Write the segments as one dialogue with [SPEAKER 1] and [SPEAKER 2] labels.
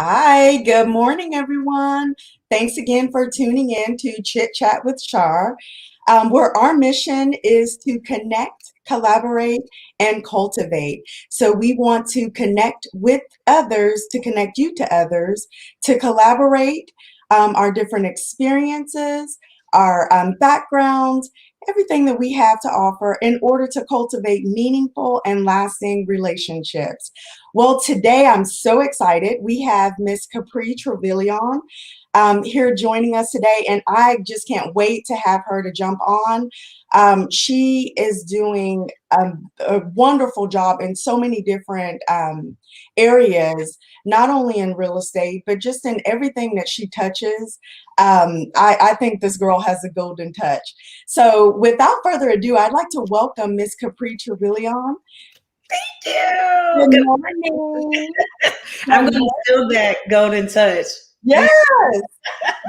[SPEAKER 1] Hi, good morning, everyone. Thanks again for tuning in to Chit Chat with Char, where our mission is to connect, collaborate, and cultivate. So we want to connect with others, to connect you to others, to collaborate our different experiences, our backgrounds, everything that we have to offer in order to cultivate meaningful and lasting relationships. Well, today I'm so excited. We have Miss Capri Trevilion here joining us today, and I just can't wait to have her to jump on. She is doing a wonderful job in so many different areas, not only in real estate, but just in everything that she touches. I think this girl has a golden touch. So, without further ado, I'd like to welcome Miss Capri Trevilion.
[SPEAKER 2] You.
[SPEAKER 1] Good
[SPEAKER 2] Good
[SPEAKER 1] morning.
[SPEAKER 2] morning. I'm
[SPEAKER 1] How
[SPEAKER 2] going to steal that golden touch.
[SPEAKER 1] Yes,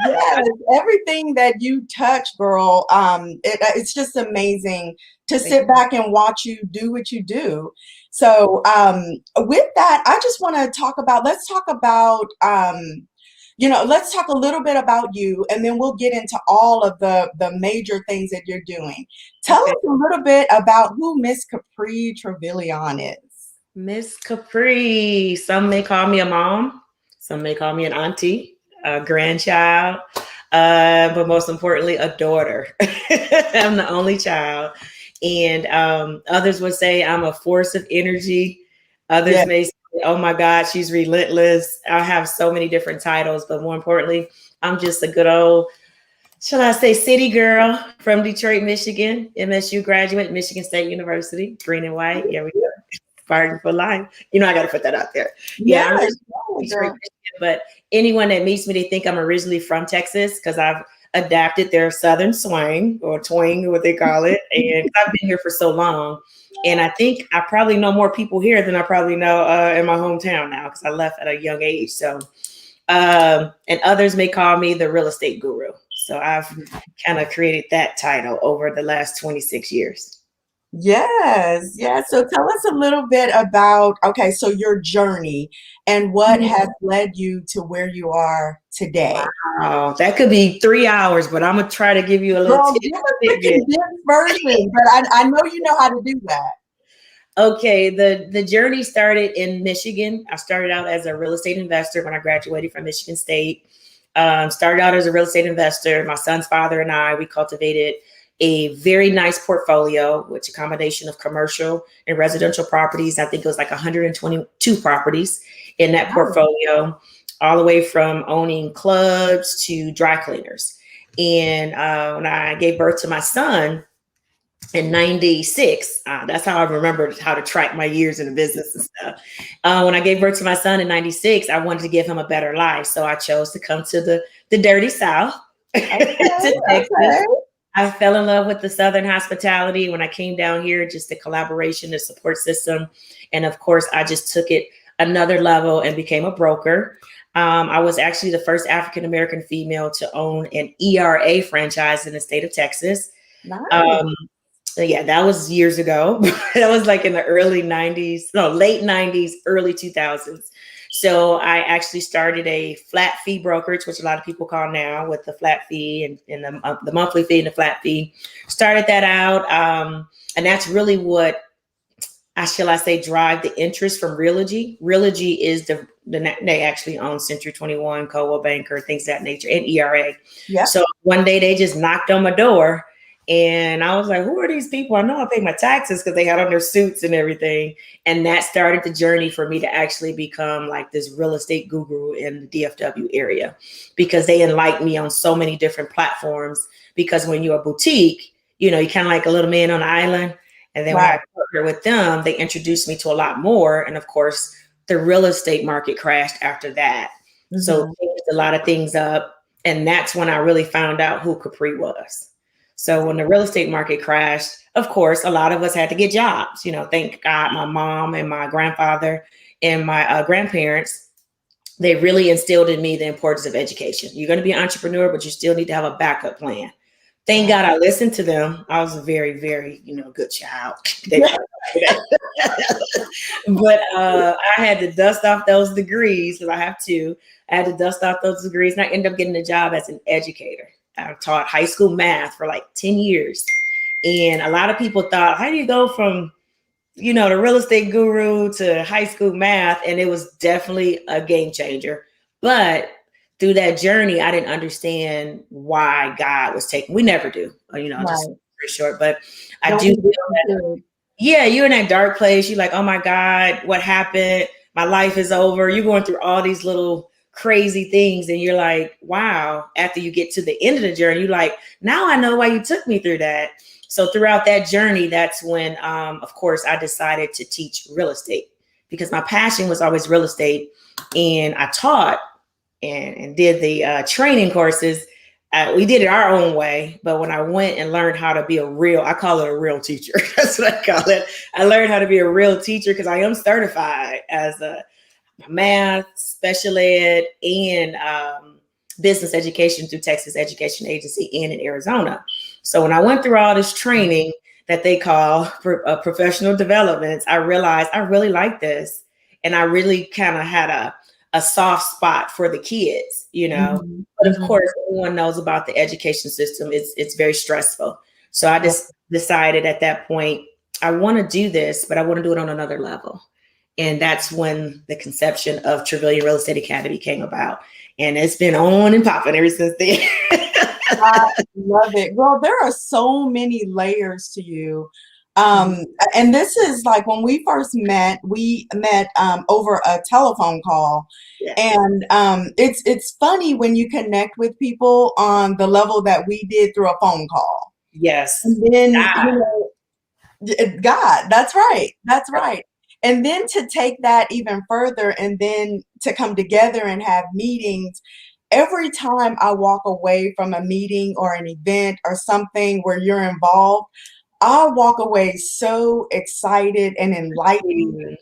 [SPEAKER 1] yes. Everything that you touch, girl, it's just amazing to sit back and watch you do what you do. So, with that, I just want to talk about, let's talk a little bit about you, and then we'll get into all of the major things that you're doing. Tell
[SPEAKER 2] Okay.
[SPEAKER 1] us a little bit about who Miss Capri Trevilion is.
[SPEAKER 2] Miss Capri. Some may call me a mom. Some may call me an auntie, a grandchild, but most importantly, a daughter. I'm the only child. And others would say I'm a force of energy. Others
[SPEAKER 1] Yeah.
[SPEAKER 2] may say, oh my God, she's relentless. I have so many different titles, but more importantly, I'm just a good old, shall I say, city girl from Detroit, Michigan, MSU graduate, Michigan State University, green and white. Yeah, we go. Spartan for life. I got to put that out there. Yeah, I'm
[SPEAKER 1] Yes,
[SPEAKER 2] just
[SPEAKER 1] yeah,
[SPEAKER 2] Detroit,
[SPEAKER 1] girl.
[SPEAKER 2] Michigan, but anyone that meets me, they think I'm originally from Texas because I've adapted their Southern swang or twang, what they call it. And I've been here for so long. And I think I probably know more people here than I probably know in my hometown now because I left at a young age. So and others may call me the real estate guru. So I've kind of created that title over the last 26 years.
[SPEAKER 1] Yes, yes. So tell us a little bit about, okay, so your journey and what has led you to where you are today.
[SPEAKER 2] Wow, that could be 3 hours, but I'm gonna try to give you a little
[SPEAKER 1] Girl, give us the
[SPEAKER 2] tidbit.
[SPEAKER 1] condensed version, but I know you know how to do that.
[SPEAKER 2] Okay, the journey started in Michigan. I started out as a real estate investor when I graduated from Michigan State. Started out as a real estate investor. My son's father and I, we cultivated a very nice portfolio, which a combination of commercial and residential properties. I think it was like 122 properties in that
[SPEAKER 1] Wow.
[SPEAKER 2] portfolio, all the way from owning clubs to dry cleaners. And when I gave birth to my son, in 96. That's how I remembered how to track my years in the business and stuff. When I gave birth to my son in 96, I wanted to give him a better life. So I chose to come to the dirty South,
[SPEAKER 1] Okay,
[SPEAKER 2] to Texas.
[SPEAKER 1] okay.
[SPEAKER 2] I fell in love with the Southern hospitality when I came down here, just the collaboration, the support system. And of course, I just took it another level and became a broker. I was actually the first African American female to own an ERA franchise in the state of Texas.
[SPEAKER 1] Nice.
[SPEAKER 2] Um, yeah, that was years ago. That was like in the early 90s, no, late 90s, early 2000s. So I actually started a flat fee brokerage, which a lot of people call now, with the flat fee and the monthly fee and the flat fee. Started that out. And that's really what shall I say, drive the interest from Realogy. Realogy is they actually own Century 21, Coldwell Banker, things of that nature, and ERA.
[SPEAKER 1] Yep.
[SPEAKER 2] So one day they just knocked on my door, and I was like, who are these people? I know I pay my taxes because they had on their suits and everything. And that started the journey for me to actually become like this real estate guru in the DFW area, because they enlightened me on so many different platforms. Because when you're a boutique, you're kind of like a little man on an island. And then when
[SPEAKER 1] Right.
[SPEAKER 2] I partnered with them, they introduced me to a lot more. And of course, the real estate market crashed after that. So
[SPEAKER 1] Mhm.
[SPEAKER 2] changed a lot of things up. And that's when I really found out who Capri was. So when the real estate market crashed, of course, a lot of us had to get jobs. Thank God my mom and my grandfather and my grandparents, they really instilled in me the importance of education. You're going to be an entrepreneur, but you still need to have a backup plan. Thank God I listened to them. I was a very, very, good child. They probably say that. But I had to dust off those degrees because I have to. I had to dust off those degrees, and I ended up getting a job as an educator. I taught high school math for like 10 years. And a lot of people thought, how do you go from, the real estate guru to high school math? And it was definitely a game changer. But through that journey, I didn't understand why God was taking. We never do, just
[SPEAKER 1] Right.
[SPEAKER 2] very short. But I
[SPEAKER 1] No,
[SPEAKER 2] do
[SPEAKER 1] we
[SPEAKER 2] feel that,
[SPEAKER 1] do.
[SPEAKER 2] yeah, you're in that dark place. You're like, oh my God, what happened? My life is over. You're going through all these little crazy things. And you're like, wow, after you get to the end of the journey, you're like, now I know why you took me through that. So throughout that journey, that's when, of course, I decided to teach real estate because my passion was always real estate. And I taught and did the training courses. We did it our own way, but when I went and learned how to be I call it a real teacher. That's what I call it. I learned how to be a real teacher because I am certified as a math, special ed, and business education through Texas Education Agency and in Arizona. So when I went through all this training that they call professional developments, I realized I really like this. And I really kind of had a soft spot for the kids,
[SPEAKER 1] Mhm.
[SPEAKER 2] But of
[SPEAKER 1] Mhm.
[SPEAKER 2] course, everyone knows about the education system. It's very stressful. So I just decided at that point, I want to do this, but I want to do it on another level. And that's when the conception of Trevelyan Real Estate Academy came about. And it's been on and popping ever since then.
[SPEAKER 1] I love it. Well, there are so many layers to you. And this is like when we met over a telephone call.
[SPEAKER 2] Yes.
[SPEAKER 1] And it's funny when you connect with people on the level that we did through a phone call.
[SPEAKER 2] Yes.
[SPEAKER 1] And then,
[SPEAKER 2] Ah.
[SPEAKER 1] God, that's right. That's right. And then to take that even further and then to come together and have meetings. Every time I walk away from a meeting or an event or something where you're involved, I walk away so excited and enlightened,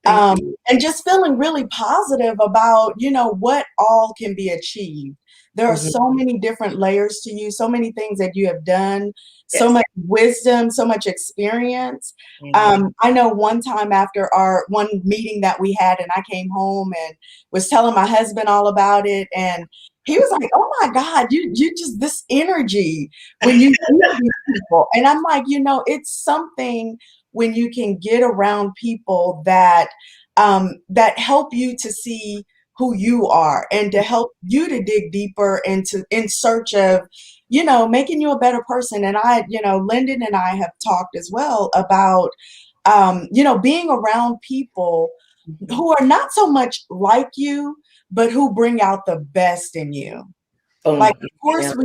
[SPEAKER 2] Thank you.
[SPEAKER 1] and just feeling really positive about, what all can be achieved. There are
[SPEAKER 2] Mhm.
[SPEAKER 1] so many different layers to you, so many things that you have done, so
[SPEAKER 2] Yes.
[SPEAKER 1] much wisdom, so much experience.
[SPEAKER 2] Mhm.
[SPEAKER 1] I know one time after our one meeting that we had, and I came home and was telling my husband all about it, and he was like, "Oh my God, you just this energy when you meet these people." And I'm like, it's something when you can get around people that help you to see who you are and to help you to dig deeper into in search of making you a better person. And Lyndon and I have talked as well about being around people
[SPEAKER 2] Mhm.
[SPEAKER 1] who are not so much like you but who bring out the best in you. Like,
[SPEAKER 2] Boom.
[SPEAKER 1] of course,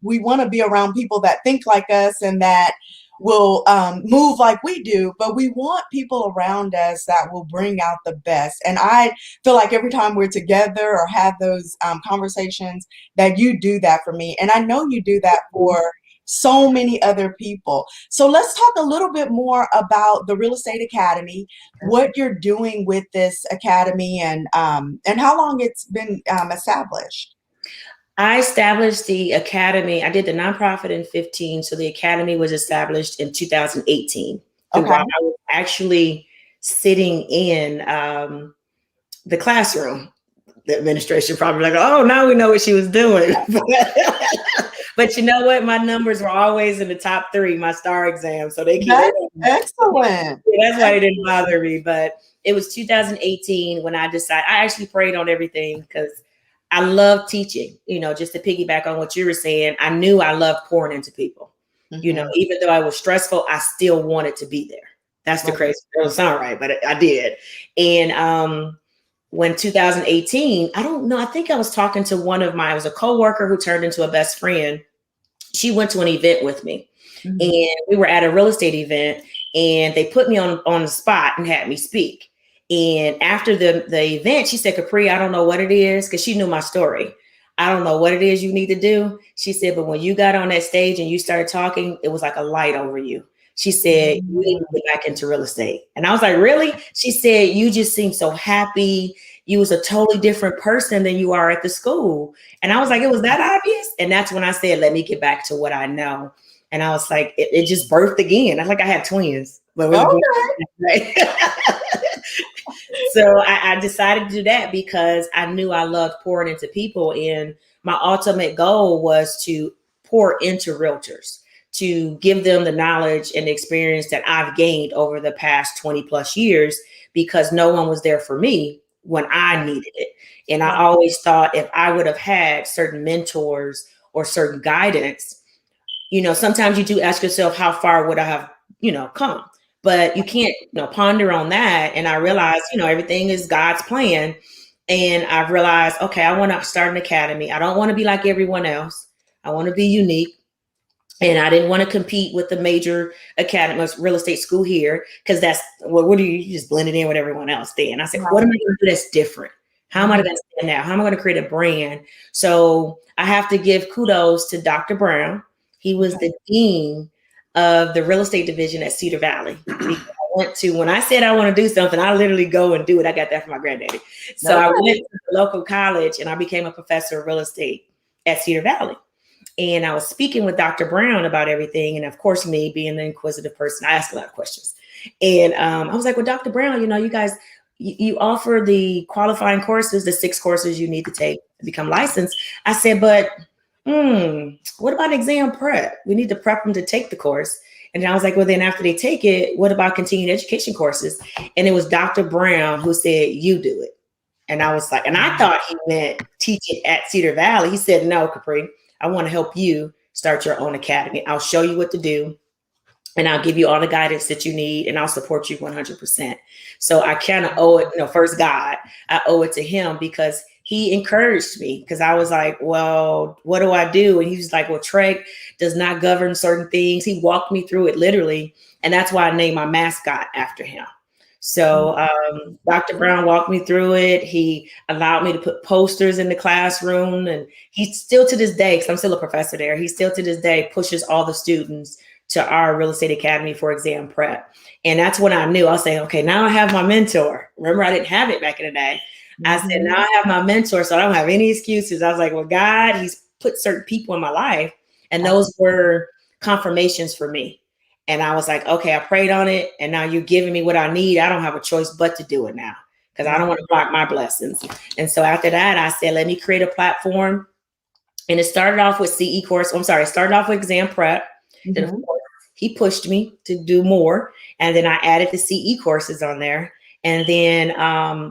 [SPEAKER 1] we wanna be around people that think like us and that will move like we do, but we want people around us that will bring out the best. And I feel like every time we're together or have those conversations, that you do that for me, and I know you do that for so many other people. So let's talk a little bit more about the Real Estate Academy, what you're doing with this academy, and how long it's been established.
[SPEAKER 2] I established the academy. I did the nonprofit in 15. So the academy was established in 2018. While
[SPEAKER 1] Okay.
[SPEAKER 2] I was actually sitting in the classroom. The administration probably like, oh, now we know what she was doing. But you know what? My numbers were always in the top 3, my star exam. So
[SPEAKER 1] That's excellent.
[SPEAKER 2] that's why it didn't bother me. But it was 2018 when I decided. I actually prayed on everything because I love teaching. Just to piggyback on what you were saying, I knew I loved pouring into people.
[SPEAKER 1] Mhm.
[SPEAKER 2] Even though I was stressful, I still wanted to be there. That's the
[SPEAKER 1] Right.
[SPEAKER 2] crazy. It don't sound right, but I did. And when 2018, I don't know, I think I was talking to it was a coworker who turned into a best friend. She went to an event with me,
[SPEAKER 1] Mhm.
[SPEAKER 2] and we were at a real estate event, and they put me on the spot and had me speak. And after the event, she said, Capri, I don't know what it is, because she knew my story. I don't know what it is you need to do. She said, but when you got on that stage and you started talking, it was like a light over you. She said, you need to
[SPEAKER 1] Mhm.
[SPEAKER 2] get back into real estate. And I was like, really? She said, you just seem so happy. you was a totally different person than you are at the school. And I was like, it was that obvious. And that's when I said, let me get back to what I know. And I was like, it just birthed again. I like I had twins, but it was born.
[SPEAKER 1] Okay.
[SPEAKER 2] Right? So I decided to do that because I knew I loved pouring into people. And my ultimate goal was to pour into realtors, to give them the knowledge and experience that I've gained over the past 20 plus years, because no one was there for me when I needed it. And I always thought if I would have had certain mentors or certain guidance, sometimes you do ask yourself, how far would I have, come? But you can't, ponder on that. And I realized, everything is God's plan. And I've realized, okay, I want to start an academy. I don't want to be like everyone else. I want to be unique. And I didn't want to compete with the major academy, real estate school here, because that's, what do you just blend it in with everyone else then? I said, what am I going to do that's different? How am I going to stand out? How am I going to create a brand? So I have to give kudos to Dr. Brown. He was the dean of the real estate division at Cedar Valley. When I said I want to do something, I literally go and do it. I got that from my granddaddy. So I went to the local college and I became a professor of real estate at Cedar Valley. And I was speaking with Dr. Brown about everything. And of course, me being the inquisitive person, I asked a lot of questions. And I was like, well, Dr. Brown, you guys, you offer the qualifying courses, the 6 courses you need to take to become licensed. I said, but what about exam prep? We need to prep them to take the course. And I was like, well, then after they take it, what about continuing education courses? And it was Dr. Brown who said, you do it. And I was like, and I thought he meant teach it at Cedar Valley. He said, no, Capri, I want to help you start your own academy. I'll show you what to do. And I'll give you all the guidance that you need, and I'll support you 100%. So I kind of owe it, first God, I owe it to him, because he encouraged me, because I was like, well, what do I do? And he was like, well, Trey does not govern certain things. He walked me through it literally. And that's why I named my mascot after him. So Dr. Brown walked me through it. He allowed me to put posters in the classroom. And he still to this day, because I'm still a professor there, he still to this day pushes all the students to our real estate academy for exam prep. And that's when I knew. I was saying, okay, now I have my mentor. Remember, I didn't have it back in the day. I said, now I have my mentor, so I don't have any excuses. I was like, well, God, he's put certain people in my life, and those were confirmations for me. And I was like, okay, I prayed on it, and now you're giving me what I need. I don't have a choice but to do it now, because I don't want to block my blessings. And so after that, I said, let me create a platform. And it started off with CE course. It started off with exam prep. Then, of course, he pushed me to do more. And then I added the CE courses on there. And then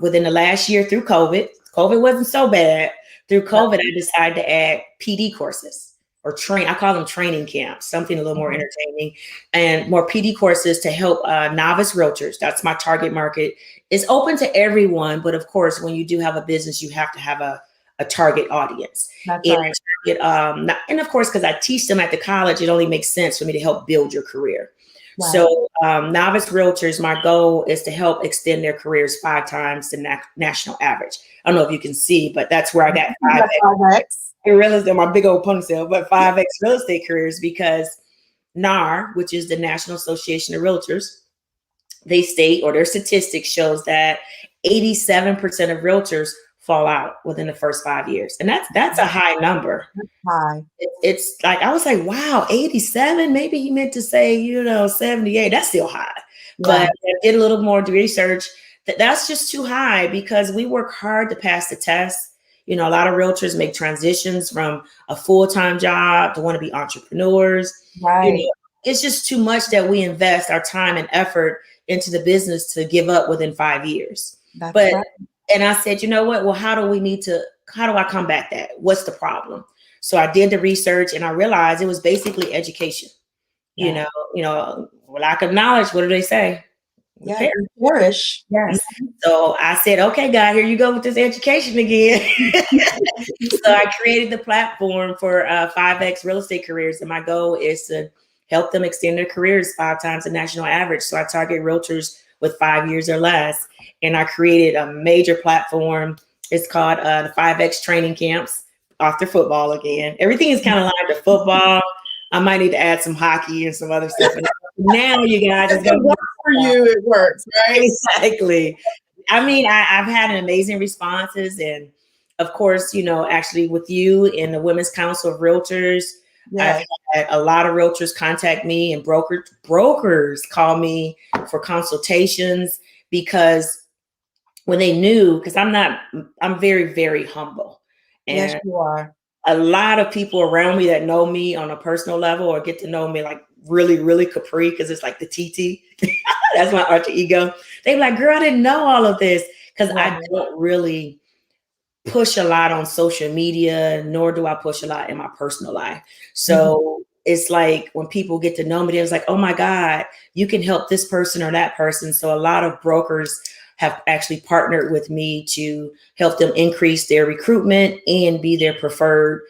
[SPEAKER 2] within the last year through COVID wasn't so bad. Through COVID, I decided to add PD courses or I call them training camps, something a little more entertaining, and more PD courses to help novice realtors. That's my target market. It's open to everyone. But of course, when you do have a business, you have to have a target audience. That's right. And of course, because I teach them at the college, it only makes sense for me to help build your career. Wow. So novice realtors, my goal is to help extend their careers 5 times the national average. I don't know if you can see, but that's where I got 5X. I realized that my big old ponytail, but 5X real estate careers, because NAR, which is the National Association of Realtors, they state, or their statistics shows that 87% of realtors fall out within the first 5 years. And that's a high number. That's high. It's like, I was like, wow, 87, maybe he meant to say, 78. That's still high. Yeah. But I did a little more research. That's just too high, because we work hard to pass the test. A lot of realtors make transitions from a full-time job to want to be entrepreneurs. Right. It's just too much that we invest our time and effort into the business to give up within 5 years. That's right. And I said, you know what? Well, how do I combat that? What's the problem? So I did the research, and I realized it was basically education. Yeah. Lack of knowledge. What do they say?
[SPEAKER 1] Yeah, flourish.
[SPEAKER 2] Yes. So I said, okay, God, here you go with this education again. So I created the platform for 5X real estate careers. And my goal is to help them extend their careers 5 times the national average. So I target realtors with 5 years or less. And I created a major platform. It's called the 5X training camps, after football again. Everything is kind of like the football. I might need to add some hockey and some other stuff. Now you guys,
[SPEAKER 1] it's going to work for you. It works, right?
[SPEAKER 2] Exactly. I mean, I've had an amazing responses, and of course, actually with you and the Women's Council of Realtors, I've
[SPEAKER 1] Yes,
[SPEAKER 2] had a lot of realtors contact me, and brokers call me for consultations because when they knew, because I'm very, very humble,
[SPEAKER 1] yes,
[SPEAKER 2] and
[SPEAKER 1] you are.
[SPEAKER 2] a lot of people around me that know me on a personal level or get to know me like really, really Capri, because it's like the TT. That's my alter ego. They be like, girl, I didn't know all of this, because I
[SPEAKER 1] Right.
[SPEAKER 2] don't really push a lot on social media, nor do I push a lot in my personal life.
[SPEAKER 1] Mhm.
[SPEAKER 2] So it's like when people get to know me, they was like, oh my God, you can help this person or that person. So a lot of brokers have actually partnered with me to help them increase their recruitment and be their preferred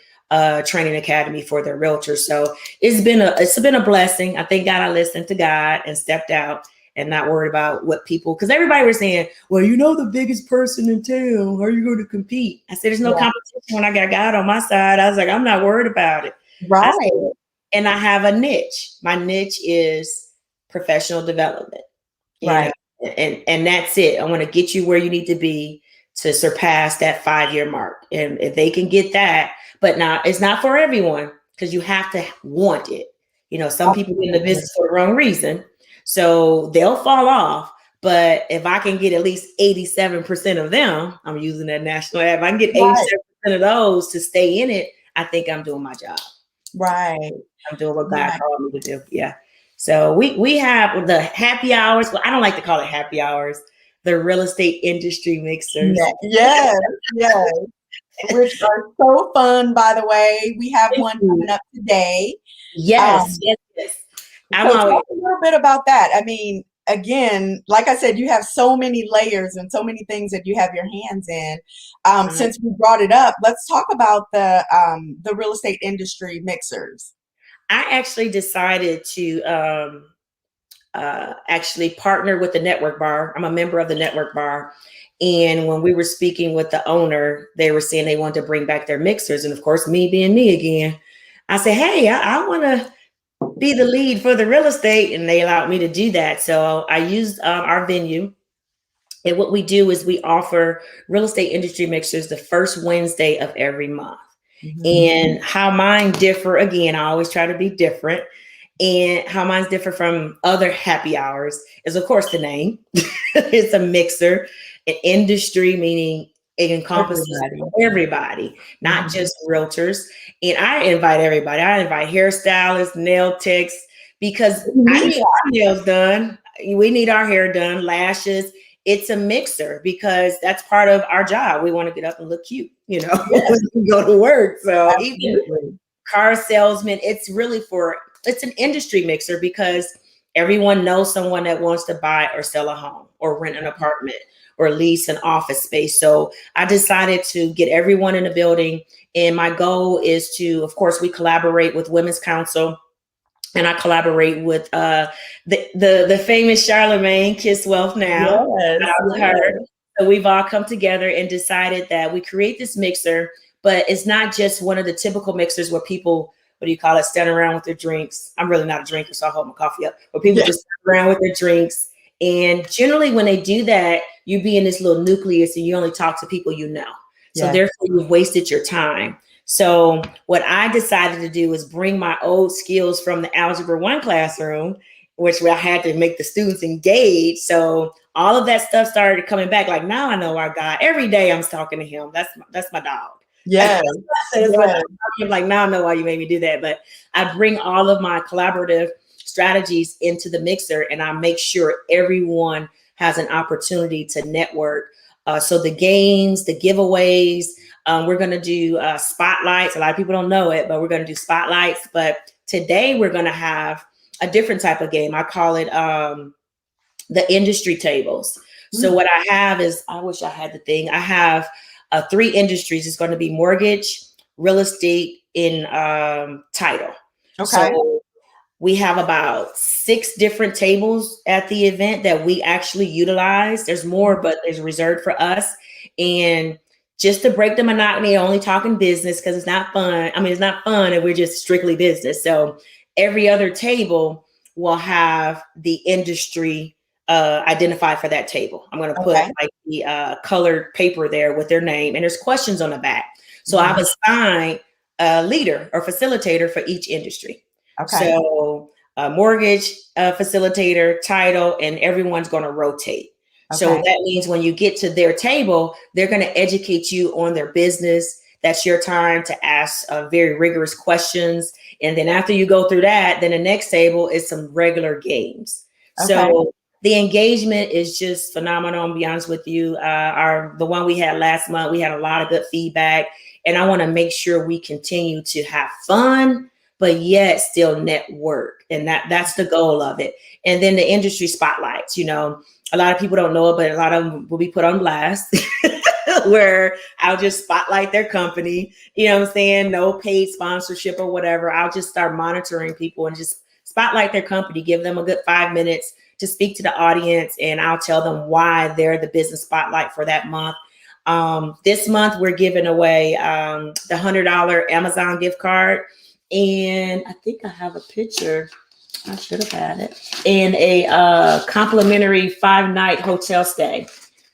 [SPEAKER 2] training academy for their realtors. So it's been a blessing. I thank God I listened to God and stepped out and not worried about what people, because everybody was saying, well, the biggest person in town, how are you going to compete? I said, there's no
[SPEAKER 1] Yeah.
[SPEAKER 2] competition when I got God on my side. I was like, I'm not worried about it. I
[SPEAKER 1] Right.
[SPEAKER 2] said, and I have a niche. My niche is professional development, you know,
[SPEAKER 1] Right.
[SPEAKER 2] and that's it. I want to get you where you need to be to surpass that 5-year mark. And if they can get that, but now it's not for everyone, because you have to want it. Some people get in the
[SPEAKER 1] Absolutely.
[SPEAKER 2] business for the wrong reason. So they'll fall off. But if I can get at least 87% of them, I'm using that national ad. If I can get
[SPEAKER 1] Right.
[SPEAKER 2] 87% of those to stay in it, I think I'm doing my job.
[SPEAKER 1] Right.
[SPEAKER 2] I'm doing what God
[SPEAKER 1] Right.
[SPEAKER 2] called me to do. Yeah. So we have the happy hours. Well, I don't like to call it happy hours. The real estate industry mixers.
[SPEAKER 1] Yes. Yes. Which are so fun, by the way. We have
[SPEAKER 2] Thank
[SPEAKER 1] one
[SPEAKER 2] you.
[SPEAKER 1] coming up today.
[SPEAKER 2] Yes,
[SPEAKER 1] Um,
[SPEAKER 2] yes, yes. I'm
[SPEAKER 1] so
[SPEAKER 2] always
[SPEAKER 1] talk a little bit about that. I mean, again, like I said, you have so many layers and so many things that you have your hands in. Since we brought it up, let's talk about the real estate industry mixers.
[SPEAKER 2] I actually decided to actually partner with the network bar. I'm a member of the network bar. And when we were speaking with the owner, they were saying they wanted to bring back their mixers. And of course, me being me again, I said, hey, I want to be the lead for the real estate. And they allowed me to do that. So I used our venue. And what we do is we offer real estate industry mixers the first Wednesday of every month.
[SPEAKER 1] Mhm.
[SPEAKER 2] And how mine differ, again, I always try to be different. And how mine's different from other happy hours is, of course, the name. It's a mixer, an industry, meaning it encompasses
[SPEAKER 1] Everybody.
[SPEAKER 2] everybody, not
[SPEAKER 1] Mhm.
[SPEAKER 2] just realtors. And I invite everybody. I invite hairstylists, nail techs, because
[SPEAKER 1] We
[SPEAKER 2] I
[SPEAKER 1] need
[SPEAKER 2] need our nails done. We need our hair done, lashes. It's a mixer because that's part of our job. We want to get up and look cute,
[SPEAKER 1] Yes,
[SPEAKER 2] when we go to work. So even
[SPEAKER 1] absolutely.
[SPEAKER 2] car salesman, it's an industry mixer because everyone knows someone that wants to buy or sell a home or rent an apartment or lease an office space. So I decided to get everyone in the building. And my goal is to, of course, we collaborate with Women's Council, and I collaborate with the famous Charlemagne, Kiss Wealth Now.
[SPEAKER 1] Yes,
[SPEAKER 2] Shout out to her.
[SPEAKER 1] yes.
[SPEAKER 2] So we've all come together and decided that we create this mixer, but it's not just one of the typical mixers where people, what do you call it, stand around with their drinks. I'm really not a drinker, so I hold my coffee up. Where people
[SPEAKER 1] Yes,
[SPEAKER 2] just stand around with their drinks. And generally, when they do that, you be in this little nucleus and you only talk to people you know. So
[SPEAKER 1] yes,
[SPEAKER 2] therefore, you've wasted your time. So what I decided to do is bring my old skills from the Algebra 1 classroom, which I had to make the students engage. So all of that stuff started coming back. Like, now I know our God. Every day I'm talking to him. That's my dog.
[SPEAKER 1] yes,
[SPEAKER 2] That's my dog.
[SPEAKER 1] yes.
[SPEAKER 2] I'm like, now I know why you made me do that. But I bring all of my collaborative strategies into the mixer, and I make sure everyone has an opportunity to network. So the games, the giveaways, we're going to do spotlights. A lot of people don't know it, but we're going to do spotlights. But today we're going to have a different type of game. I call it the industry tables. So
[SPEAKER 1] Mm,
[SPEAKER 2] what I have is, I wish I had the thing. I have 3 industries. It's going to be mortgage, real estate, in title.
[SPEAKER 1] okay.
[SPEAKER 2] So we have about 6 different tables at the event that we actually utilize. There's more, but there's reserved for us. And just to break the monotony, only talking business, because it's not fun. I mean, it's not fun if we're just strictly business. So every other table will have the industry identify for that table. I'm going to put
[SPEAKER 1] Okay.
[SPEAKER 2] like the colored paper there with their name, and there's questions on the back. So
[SPEAKER 1] Mhm.
[SPEAKER 2] I've assigned a leader or facilitator for each industry.
[SPEAKER 1] Okay.
[SPEAKER 2] So a mortgage facilitator, title, and everyone's going to rotate. So
[SPEAKER 1] Okay.
[SPEAKER 2] that means when you get to their table, they're going to educate you on their business. That's your time to ask very rigorous questions. And then after you go through that, then the next table is some regular games.
[SPEAKER 1] Okay.
[SPEAKER 2] So the engagement is just phenomenal. To be honest with you, the one we had last month, we had a lot of good feedback, and I want to make sure we continue to have fun, but yet still network, and that's the goal of it. And then the industry spotlights. A lot of people don't know it, but a lot of them will be put on blast. Where I'll just spotlight their company, you know what I'm saying? No paid sponsorship or whatever. I'll just start monitoring people and just spotlight their company, give them a good 5 minutes to speak to the audience, and I'll tell them why they're the business spotlight for that month. This month, we're giving away the $100 Amazon gift card. And I think I have a picture. I should have had it. And a complimentary 5-night hotel stay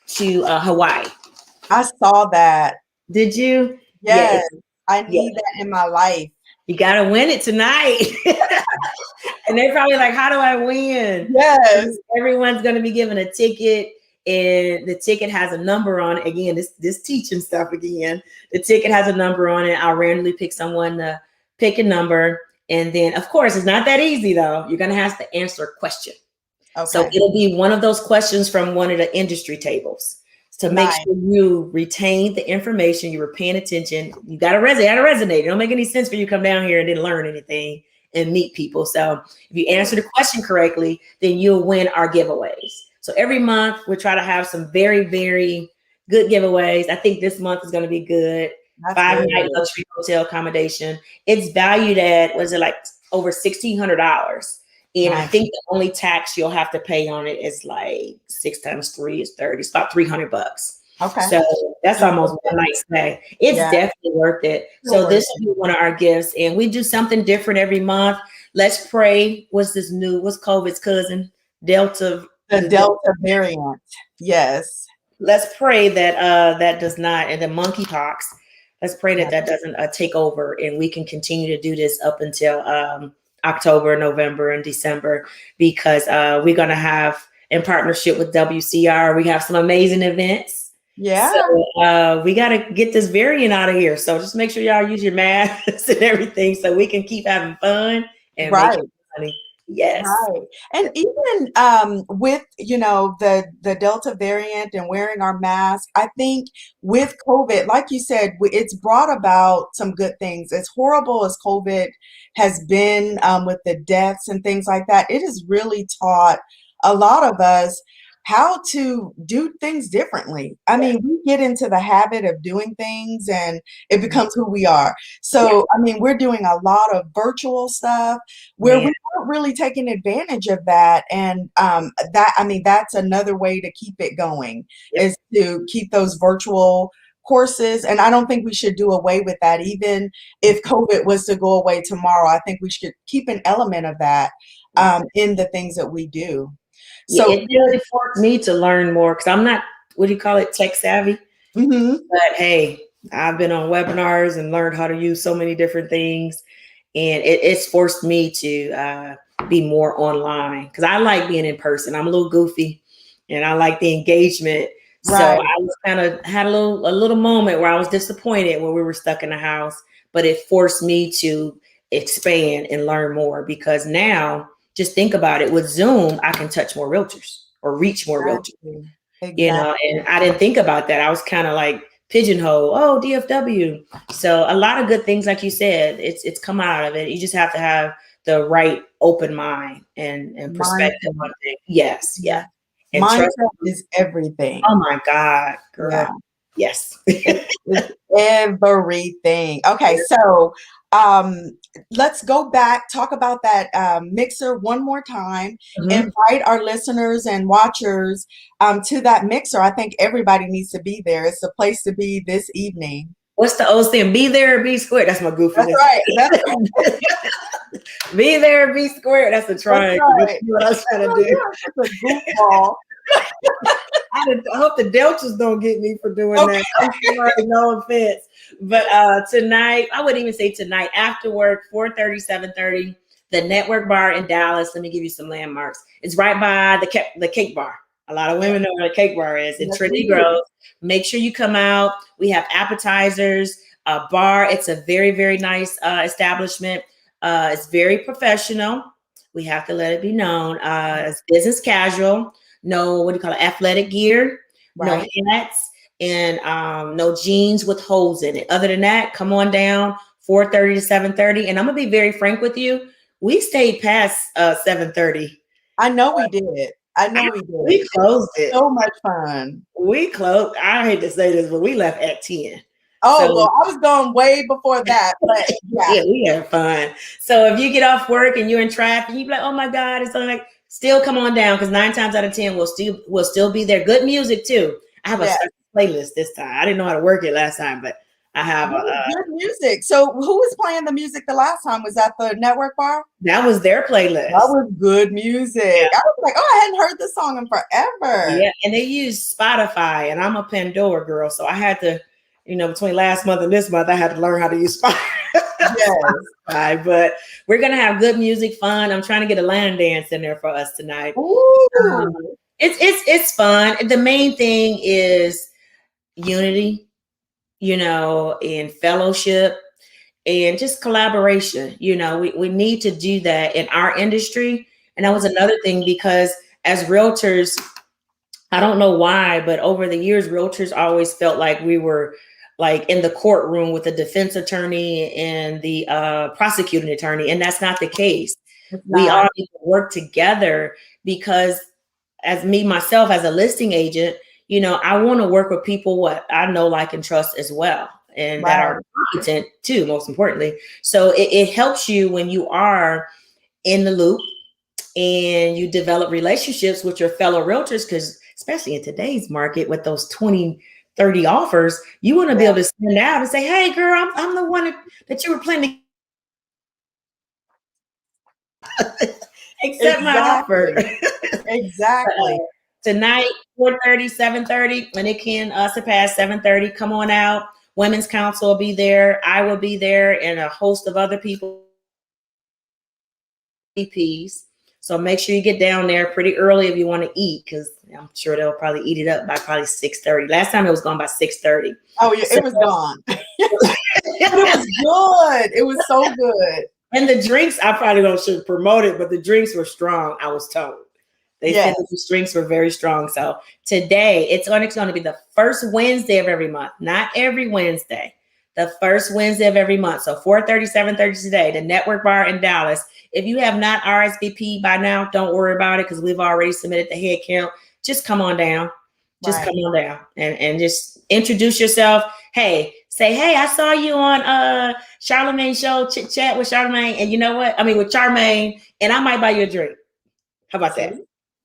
[SPEAKER 2] to Hawaii.
[SPEAKER 1] I saw that.
[SPEAKER 2] Did you? Yeah,
[SPEAKER 1] Yes. I
[SPEAKER 2] yeah.
[SPEAKER 1] need that in my life.
[SPEAKER 2] You got to win it tonight. And they're probably like, how do I win?
[SPEAKER 1] Yes.
[SPEAKER 2] Everyone's going to be given a ticket, and the ticket has a number on it. Again, this teaching stuff again. The ticket has a number on it. I'll randomly pick someone to pick a number. And then, of course, it's not that easy, though. You're going to have to answer a question.
[SPEAKER 1] Okay.
[SPEAKER 2] So it'll be one of those questions from one of the industry tables to make
[SPEAKER 1] Nice.
[SPEAKER 2] sure you retain the information, you were paying attention. You got to resonate. It don't make any sense for you to come down here and didn't learn anything and meet people. So if you answer the question correctly, then you'll win our giveaways. So every month we try to have some very, very good giveaways. I think this month is going to be good.
[SPEAKER 1] That's
[SPEAKER 2] 5-night
[SPEAKER 1] good.
[SPEAKER 2] luxury hotel accommodation. It's valued at, was it like over $1,600? And I
[SPEAKER 1] Nice.
[SPEAKER 2] think the only tax you'll have to pay on it is like 6 times 3 is 30. It's about $300.
[SPEAKER 1] Okay.
[SPEAKER 2] So that's almost one night stay. It's definitely worth it. So this will be one of our gifts, and we do something different every month. Let's pray. What's COVID's cousin? Delta.
[SPEAKER 1] The Delta variant. Yes.
[SPEAKER 2] Let's pray that that does not, and the monkeypox. Let's pray that that doesn't take over, and we can continue to do this up until October, November, and December, because we're going to have, in partnership with WCR, we have some amazing events.
[SPEAKER 1] Yeah.
[SPEAKER 2] So we got to get this variant out of here. So just make sure y'all use your masks and everything so we can keep having fun and make money. Yes.
[SPEAKER 1] Right. And even with, the Delta variant and wearing our mask, I think with COVID, like you said, it's brought about some good things. As horrible as COVID has been with the deaths and things like that, it has really taught a lot of us how to do things differently. I mean, we get into the habit of doing things and it becomes who we are. So, I mean, we're doing a lot of virtual stuff where we weren't really taking advantage of that. And that's another way to keep it going is to keep those virtual courses. And I don't think we should do away with that. Even if COVID was to go away tomorrow, I think we should keep an element of that in the things that we do. So
[SPEAKER 2] it really forced me to learn more because I'm not, what do you call it, tech savvy?
[SPEAKER 1] Mm-hmm.
[SPEAKER 2] But hey, I've been on webinars and learned how to use so many different things. And it's forced me to be more online because I like being in person. I'm a little goofy and I like the engagement. So I was kind of had a little moment where I was disappointed when we were stuck in the house, but it forced me to expand and learn more because now, just think about it. With Zoom, I can touch more realtors or reach more realtors. Exactly. And I didn't think about that. I was kind of like pigeonhole. Oh, DFW. So a lot of good things, like you said, it's come out of it. You just have to have the right open mind and perspective on things. Yes, yeah. And
[SPEAKER 1] mindset is everything.
[SPEAKER 2] Oh my God, girl. Yeah. Yes.
[SPEAKER 1] It's everything. Okay, so let's go back, talk about that mixer one more time. Invite our listeners and watchers to that mixer. I think everybody needs to be there. It's the place to be this evening.
[SPEAKER 2] What's the old saying? Be there or be square. That's my
[SPEAKER 1] That's
[SPEAKER 2] goofiness.
[SPEAKER 1] right. That's
[SPEAKER 2] Be there or be square. That's a triangle. That's
[SPEAKER 1] right.
[SPEAKER 2] what I was trying to
[SPEAKER 1] Oh,
[SPEAKER 2] do.
[SPEAKER 1] you are such a goofball.
[SPEAKER 2] I hope the Deltas don't get me for doing
[SPEAKER 1] Okay.
[SPEAKER 2] that. I'm sorry, no offense. But tonight, I wouldn't even say tonight, after work, 4:30, 7:30, the Network Bar in Dallas. Let me give you some landmarks. It's right by the cake bar. A lot of women know where the cake bar is in
[SPEAKER 1] Yes,
[SPEAKER 2] Trinity
[SPEAKER 1] we
[SPEAKER 2] Grove.
[SPEAKER 1] do.
[SPEAKER 2] Make sure you come out. We have appetizers, a bar. It's a very, very nice establishment. It's very professional. We have to let it be known. It's business casual. No, what do you call it? Athletic gear, no
[SPEAKER 1] Right.
[SPEAKER 2] hats, and no jeans with holes in it. Other than that, come on down 4:30 to 7:30. And I'm gonna be very frank with you. We stayed past 7:30.
[SPEAKER 1] I know we did. I know we did.
[SPEAKER 2] We closed it.
[SPEAKER 1] So much fun.
[SPEAKER 2] We closed. I hate to say this, but we left at 10.
[SPEAKER 1] Oh,
[SPEAKER 2] So
[SPEAKER 1] well, I was going way before that, but yeah.
[SPEAKER 2] yeah, we had fun. So if you get off work and you're in traffic, you be like, "Oh my God!" It's something like, still come on down because 9 times out of 10 we'll still be there. Good music too. I have a
[SPEAKER 1] Yeah.
[SPEAKER 2] special playlist this time. I didn't know how to work it last time, but I have
[SPEAKER 1] Good music. So who was playing the music the last time? Was that the Network Bar?
[SPEAKER 2] that was their playlist.
[SPEAKER 1] That was good music.
[SPEAKER 2] Yeah.
[SPEAKER 1] I was like, oh, I hadn't heard this song in forever.
[SPEAKER 2] Yeah, and they use Spotify, and I'm a Pandora girl, so I had to, between last month and this month, I had to learn how to use Spotify.
[SPEAKER 1] Yes.
[SPEAKER 2] But we're gonna have good music, fun. I'm trying to get a land dance in there for us tonight.
[SPEAKER 1] Ooh.
[SPEAKER 2] It's fun. The main thing is unity, and fellowship and just collaboration. We need to do that in our industry. And that was another thing because as realtors, I don't know why, but over the years, realtors always felt like we were like in the courtroom with the defense attorney and the prosecuting attorney. And that's not the case. We all need to work together because as me, myself, as a listing agent, I want to work with people what I know, like, and trust as well. And that are competent too, most importantly. So it helps you when you are in the loop and you develop relationships with your fellow realtors, because especially in today's market with those 20, 30 offers, you want to be able to stand out and say, hey girl, I'm the one that you were planning to accept my offer.
[SPEAKER 1] Exactly.
[SPEAKER 2] Tonight, 4:30, 7:30, and it can surpass 7:30. Come on out. Women's Council will be there. I will be there, and a host of other people. VPs. So make sure you get down there pretty early if you want to eat, because I'm sure they'll probably eat it up by probably 6:30. Last time it was gone by 6:30.
[SPEAKER 1] Oh yeah, it was gone. It was good. It was so good.
[SPEAKER 2] And the drinks, I probably don't should promote it, but the drinks were strong, I was told. They said that the drinks were very strong. So today, it's going to be the first Wednesday of every month, not every Wednesday, the first Wednesday of every month. So 4:30, 7:30 today, the Network Bar in Dallas. If you have not RSVP by now, don't worry about it because we've already submitted the head count. Just come on down. Just come on down and just introduce yourself. Hey, say, hey, I saw you on Charlamagne show, Chit Chat with Charmaine. And you know what? I mean, with Charmaine, and I might buy you a drink. How about that?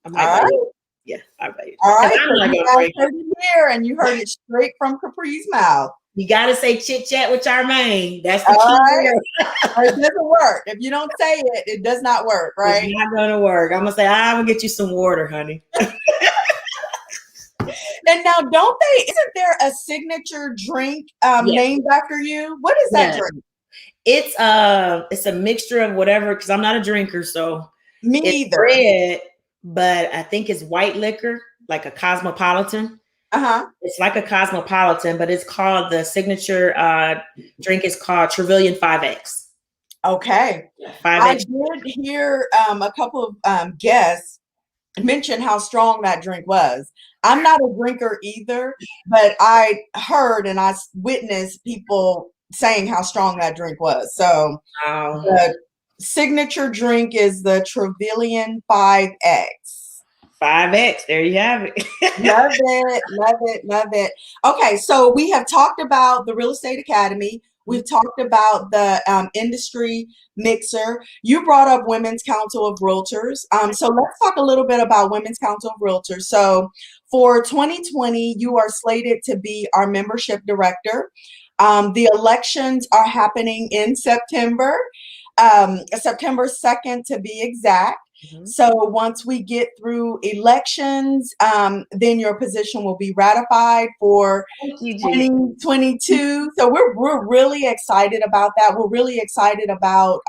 [SPEAKER 2] I might buy you. Yeah, I'll buy you.
[SPEAKER 1] All right.
[SPEAKER 2] I'm not
[SPEAKER 1] you
[SPEAKER 2] gonna
[SPEAKER 1] heard it here, and you heard it straight from Capri's mouth.
[SPEAKER 2] You got to say Chit Chat with Charmaine. That's the key.
[SPEAKER 1] Right. It doesn't work. If you don't say it, it does not work, right?
[SPEAKER 2] It's not going to work. I'm going to say, I'm going to get you some water, honey.
[SPEAKER 1] And now, isn't there a signature drink named after you? What is that drink?
[SPEAKER 2] It's a mixture of whatever, because I'm not a drinker, so
[SPEAKER 1] me
[SPEAKER 2] it's
[SPEAKER 1] either.
[SPEAKER 2] Red, but I think it's white liquor, like a Cosmopolitan. It's like a Cosmopolitan, but it's called, the signature drink is called Trevelyan 5X.
[SPEAKER 1] Okay.
[SPEAKER 2] 5X.
[SPEAKER 1] I did hear a couple of guests mention how strong that drink was. I'm not a drinker either, but I heard and I witnessed people saying how strong that drink was. So the signature drink is the Trevelyan 5X.
[SPEAKER 2] 5X. There you have it.
[SPEAKER 1] Love it. Love it. Love it. Okay. So we have talked about the Real Estate Academy. We've talked about the industry mixer. You brought up Women's Council of Realtors. So let's talk a little bit about Women's Council of Realtors. So for 2020, you are slated to be our membership director. The elections are happening in September, September 2nd to be exact.
[SPEAKER 2] Mhm.
[SPEAKER 1] So once we get through elections, then your position will be ratified for
[SPEAKER 2] Thank you, G.
[SPEAKER 1] 2022. So we're really excited about that. We're really excited about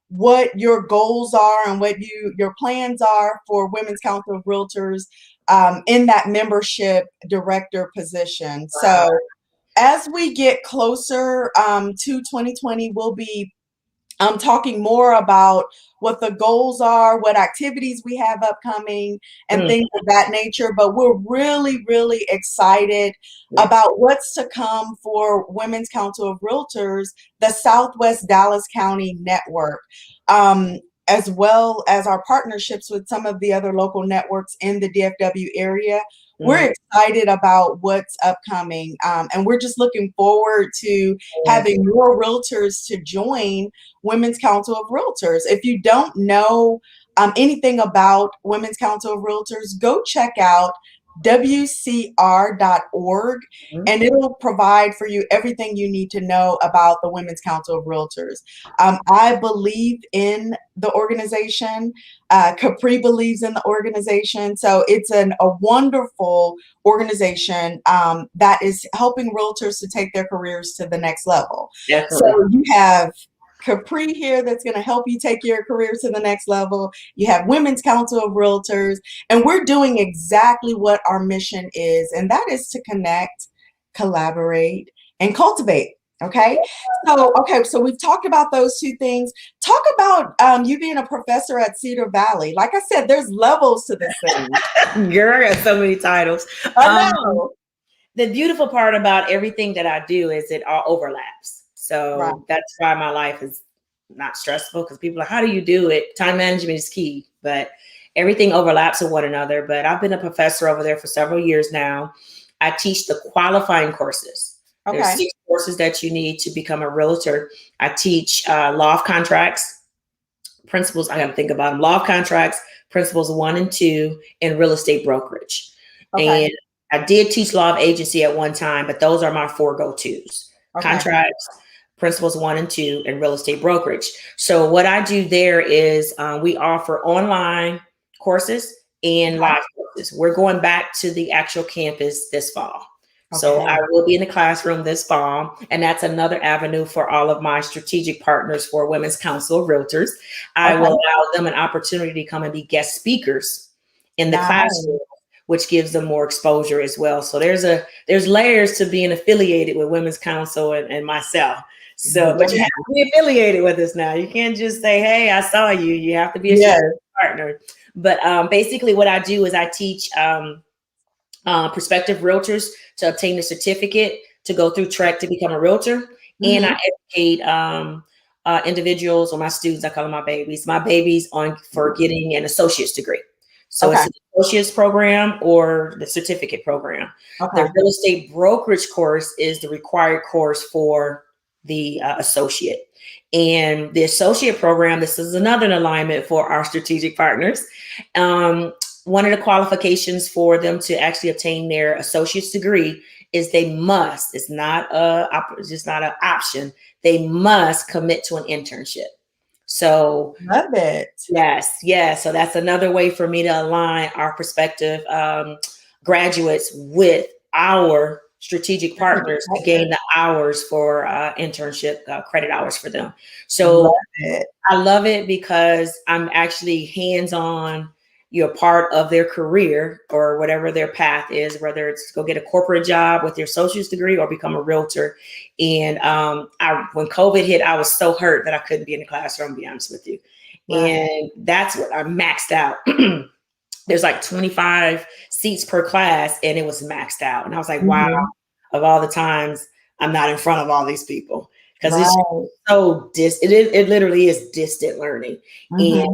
[SPEAKER 1] what your goals are and what your plans are for Women's Council of Realtors in that membership director position.
[SPEAKER 2] Wow.
[SPEAKER 1] So as we get closer to 2020, we'll be talking more about what the goals are, what activities we have upcoming, and
[SPEAKER 2] Mm,
[SPEAKER 1] things of that nature. But we're really, really excited
[SPEAKER 2] yeah.
[SPEAKER 1] about what's to come for Women's Council of Realtors, the Southwest Dallas County Network, as well as our partnerships with some of the other local networks in the DFW area.
[SPEAKER 2] Mm,
[SPEAKER 1] We're excited about what's upcoming, and we're just looking forward to
[SPEAKER 2] yeah.
[SPEAKER 1] having more realtors to join Women's Council of Realtors. If you don't know anything about Women's Council of Realtors, go check out WCR.org,
[SPEAKER 2] Mhm.
[SPEAKER 1] and it'll provide for you everything you need to know about the Women's Council of Realtors. I believe in the organization. Capri believes in the organization. So it's a wonderful organization that is helping realtors to take their careers to the next level. So
[SPEAKER 2] Definitely.
[SPEAKER 1] you have Capri here that's going to help you take your career to the next level. You have Women's Council of Realtors, and we're doing exactly what our mission is, and that is to connect, collaborate, and cultivate. Okay, so we've talked about those two things. Talk about you being a professor at Cedar Valley. Like I said, there's levels to this thing.
[SPEAKER 2] Girl, I got so many titles.
[SPEAKER 1] I
[SPEAKER 2] Um,
[SPEAKER 1] know.
[SPEAKER 2] the beautiful part about everything that I do is it all overlaps.
[SPEAKER 1] Right.
[SPEAKER 2] So that's why my life is not stressful, because people are like, how do you do it? Time management is key, but everything overlaps with one another. But I've been a professor over there for several years now. I teach the qualifying courses. There's
[SPEAKER 1] Okay.
[SPEAKER 2] 6 courses that you need to become a realtor. I teach law of contracts, principles. I got to think about them. Law of contracts, principles 1 and 2, and real estate brokerage.
[SPEAKER 1] Okay.
[SPEAKER 2] And I did teach law of agency at one time, but those are my 4 go-tos:
[SPEAKER 1] Okay.
[SPEAKER 2] contracts, principles 1 and 2, and real estate brokerage. So what I do there is we offer online courses and
[SPEAKER 1] Okay.
[SPEAKER 2] live courses. We're going back to the actual campus this fall. So
[SPEAKER 1] Okay.
[SPEAKER 2] I will be in the classroom this fall, and that's another avenue for all of my strategic partners for Women's Council of Realtors. I will
[SPEAKER 1] Okay.
[SPEAKER 2] allow them an opportunity to come and be guest speakers in the
[SPEAKER 1] Nice.
[SPEAKER 2] classroom, which gives them more exposure as well. So there's layers to being affiliated with Women's Council and myself. So, but you have to be affiliated with us now. You can't just say, "Hey, I saw you." You have to be a
[SPEAKER 1] Yes.
[SPEAKER 2] partner. But basically, what I do is I teach prospective realtors to obtain a certificate to go through track to become a realtor, and I
[SPEAKER 1] Hmm.
[SPEAKER 2] educate individuals, or my students, I call them my babies on for getting an associate's degree. So it's
[SPEAKER 1] Okay.
[SPEAKER 2] an associate's program or the certificate program. The
[SPEAKER 1] Okay.
[SPEAKER 2] real estate brokerage course is the required course for the associate. And the associate program, this is another alignment for our strategic partners. One of the qualifications for them to actually obtain their associate's degree is they must, it's not just not an option, they must commit to an internship. So
[SPEAKER 1] Love it.
[SPEAKER 2] yes. So that's another way for me to align our prospective graduates with our strategic partners to gain the hours for internship credit hours for them.
[SPEAKER 1] Love
[SPEAKER 2] So
[SPEAKER 1] it.
[SPEAKER 2] I love it because I'm actually hands-on. You're part of their career or whatever their path is, whether it's go get a corporate job with your associate's degree or become a realtor. And when COVID hit, I was so hurt that I couldn't be in the classroom, to be honest with you.
[SPEAKER 1] Right.
[SPEAKER 2] And that's what I maxed out. There's like 25 seats per class, and it was maxed out. And I was like, wow,
[SPEAKER 1] Hmm.
[SPEAKER 2] of all the times I'm not in front of all these people, because it's
[SPEAKER 1] Right.
[SPEAKER 2] so it literally is distant learning. And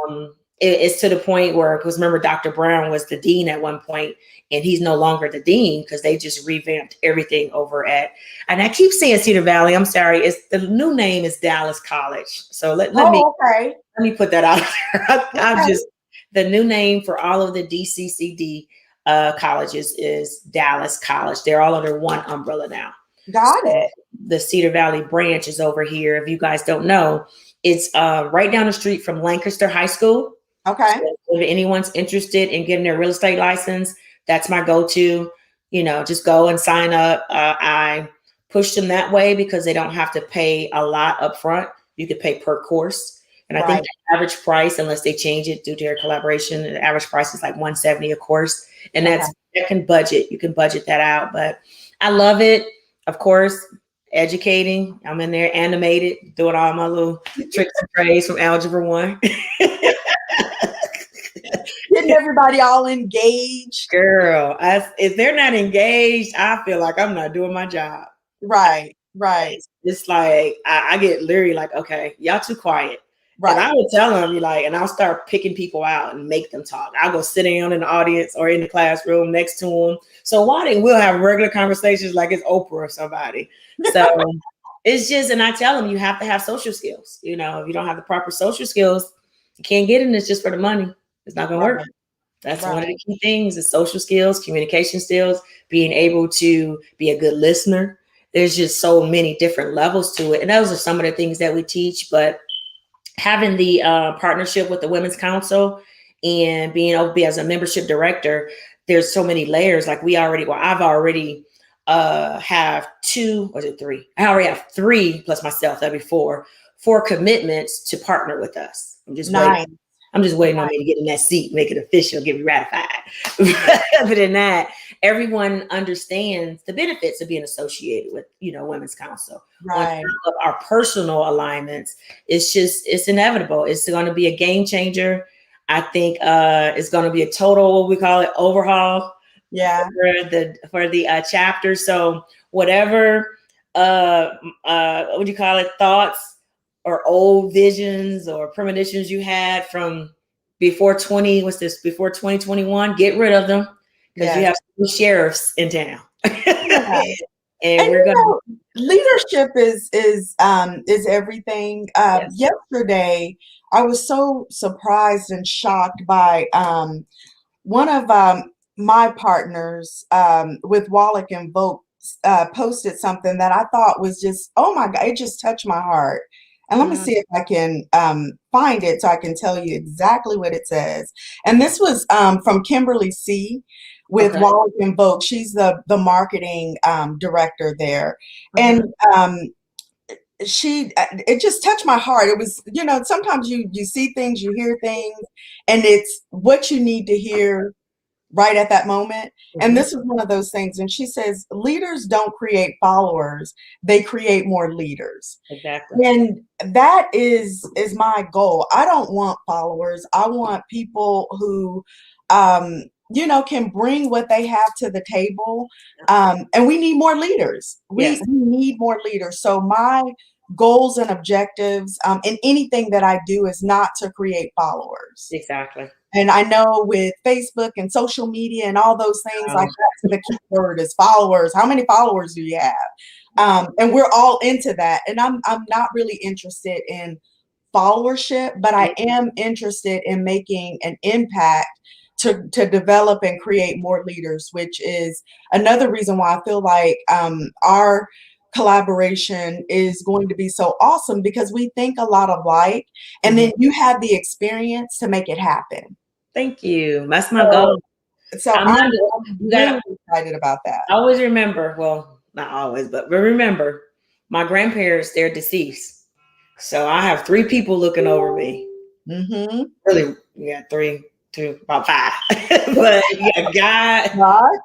[SPEAKER 1] Hmm.
[SPEAKER 2] it's to the point where, because remember, Dr. Brown was the dean at one point, and he's no longer the dean because they just revamped everything over at, and I keep saying Cedar Valley, I'm sorry, it's the new name is Dallas College. So let me
[SPEAKER 1] Oh, okay.
[SPEAKER 2] put that out there. I'm
[SPEAKER 1] Okay.
[SPEAKER 2] just, the new name for all of the DCCD colleges is Dallas College. They're all under one umbrella now.
[SPEAKER 1] Got it.
[SPEAKER 2] The Cedar Valley branch is over here. If you guys don't know, it's right down the street from Lancaster High School.
[SPEAKER 1] Okay.
[SPEAKER 2] So if anyone's interested in getting their real estate license, that's my go-to. Just go and sign up. I push them that way because they don't have to pay a lot up front. You could pay per course. And I think
[SPEAKER 1] Right.
[SPEAKER 2] the average price, unless they change it due to their collaboration, the average price is like $170 a course. And
[SPEAKER 1] Okay.
[SPEAKER 2] that can budget. You can budget that out. But I love it. Of course, educating. I'm in there animated, doing all my little tricks and trades from Algebra 1.
[SPEAKER 1] Getting everybody all engaged.
[SPEAKER 2] Girl, if they're not engaged, I feel like I'm not doing my job.
[SPEAKER 1] Right. Right.
[SPEAKER 2] It's like I get literally like, okay, y'all too quiet. And I
[SPEAKER 1] Right.
[SPEAKER 2] would tell them, and I'll start picking people out and make them talk. I'll go sit down in the audience or in the classroom next to them. So we'll have regular conversations like it's Oprah or somebody. So it's just, and I tell them you have to have social skills. If you don't have the proper social skills, you can't get in this just for the money. It's not going to work. That's one of the key things is social skills, communication skills, being able to be a good listener. There's just so many different levels to it. And those are some of the things that we teach. But having the partnership with the Women's Council and being able to be as a membership director, there's so many layers. Like I've already have 2, or is it 3? I already have 3 plus myself, that'd be 4 commitments to partner with us. I'm just waiting. I'm just waiting on me to get in that seat, make it official, get me ratified. Other than that, everyone understands the benefits of being associated with, Women's Council.
[SPEAKER 1] Right.
[SPEAKER 2] On top of our personal alignments, it's inevitable. It's going to be a game changer. I think it's going to be a total, what we call it, overhaul.
[SPEAKER 1] Yeah.
[SPEAKER 2] For the chapter. So whatever, what do you call it, thoughts or old visions or premonitions you had from before 2021, get rid of them because you have some sheriffs in town.
[SPEAKER 1] Yeah.
[SPEAKER 2] and we're gonna
[SPEAKER 1] leadership is everything. Yesterday, I was so surprised and shocked by one of my partners with Wallach and Vogt posted something that I thought was just, oh my God, it just touched my heart. And let me see if I can find it so I can tell you exactly what it says. And this was from Kimberly C. with Wallach and Vogt. She's the marketing director there. And it just touched my heart. It was, sometimes you see things, you hear things, and it's what you need to hear right at that moment. And this is one of those things. And she says, leaders don't create followers, they create more leaders.
[SPEAKER 2] Exactly.
[SPEAKER 1] And that is my goal. I don't want followers. I want people who, can bring what they have to the table. And we need more leaders. We need more leaders. So my goals and objectives in anything that I do is not to create followers.
[SPEAKER 2] Exactly.
[SPEAKER 1] And I know with Facebook and social media and all those things, like the key word is followers. How many followers do you have? And we're all into that. And I'm not really interested in followership, but I am interested in making an impact to develop and create more leaders, which is another reason why I feel like our collaboration is going to be so awesome, because we think a lot alike, and then you have the experience to make it happen.
[SPEAKER 2] Thank you. That's my goal.
[SPEAKER 1] So I'm really excited about that.
[SPEAKER 2] Always remember, well, not always, but remember, my grandparents, they're deceased. So I have 3 people looking over me. Really, 3, 2, about 5. But God,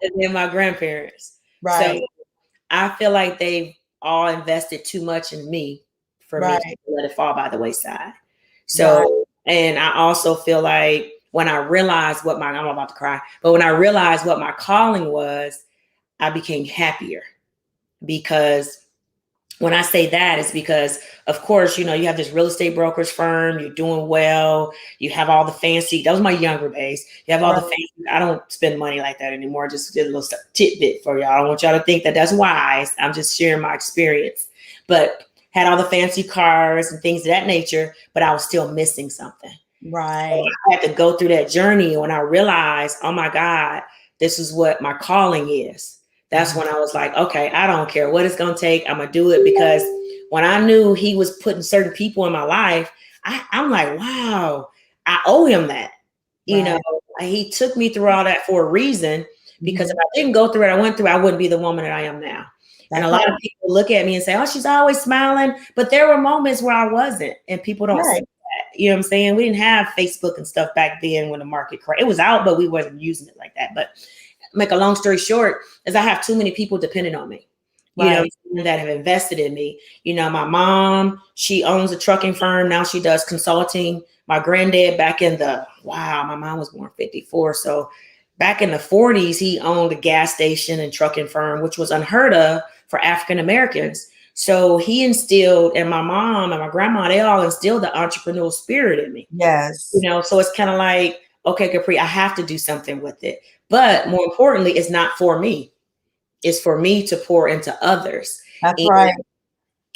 [SPEAKER 2] and then my grandparents.
[SPEAKER 1] Right.
[SPEAKER 2] So I feel like they've all invested too much in me for me to let it fall by the wayside. So, and I also feel like when I realized I'm about to cry, but when I realized what my calling was, I became happier. Because when I say that, it's because, of course, you have this real estate brokerage firm, you're doing well, you have all the fancy, that was my younger days. You have all the fancy, I don't spend money like that anymore. Just did a little tidbit for y'all. I don't want y'all to think that that's wise. I'm just sharing my experience. But had all the fancy cars and things of that nature, but I was still missing something.
[SPEAKER 1] Right.
[SPEAKER 2] So I had to go through that journey when I realized, oh my God, this is what my calling is. That's when I was like, okay, I don't care what it's going to take. I'm going to do it, because when I knew he was putting certain people in my life, I'm like, wow, I owe him that. You know,
[SPEAKER 1] Right.
[SPEAKER 2] he took me through all that for a reason, because if
[SPEAKER 1] Mhm.
[SPEAKER 2] I didn't go through what I went through, I wouldn't be the woman that I am now. And a
[SPEAKER 1] That's
[SPEAKER 2] lot
[SPEAKER 1] right.
[SPEAKER 2] of people look at me and say, oh, she's always smiling. But there were moments where I wasn't, and people don't see
[SPEAKER 1] Right.
[SPEAKER 2] that. You know what I'm saying? We didn't have Facebook and stuff back then when the market crashed. It was out, but we wasn't using it like that. But make a long story short, is I have too many people depending on me,
[SPEAKER 1] Right.
[SPEAKER 2] that have invested in me. My mom, she owns a trucking firm. Now she does consulting. My granddad, my mom was born 54. So back in the 40s, he owned a gas station and trucking firm, which was unheard of for African Americans. So he instilled, and my mom and my grandma, they all instilled the entrepreneurial spirit in me.
[SPEAKER 1] Yes.
[SPEAKER 2] So it's kind of like, okay, Capri, I have to do something with it. But more importantly, it's not for me. It's for me to pour into others.
[SPEAKER 1] That's
[SPEAKER 2] And
[SPEAKER 1] right.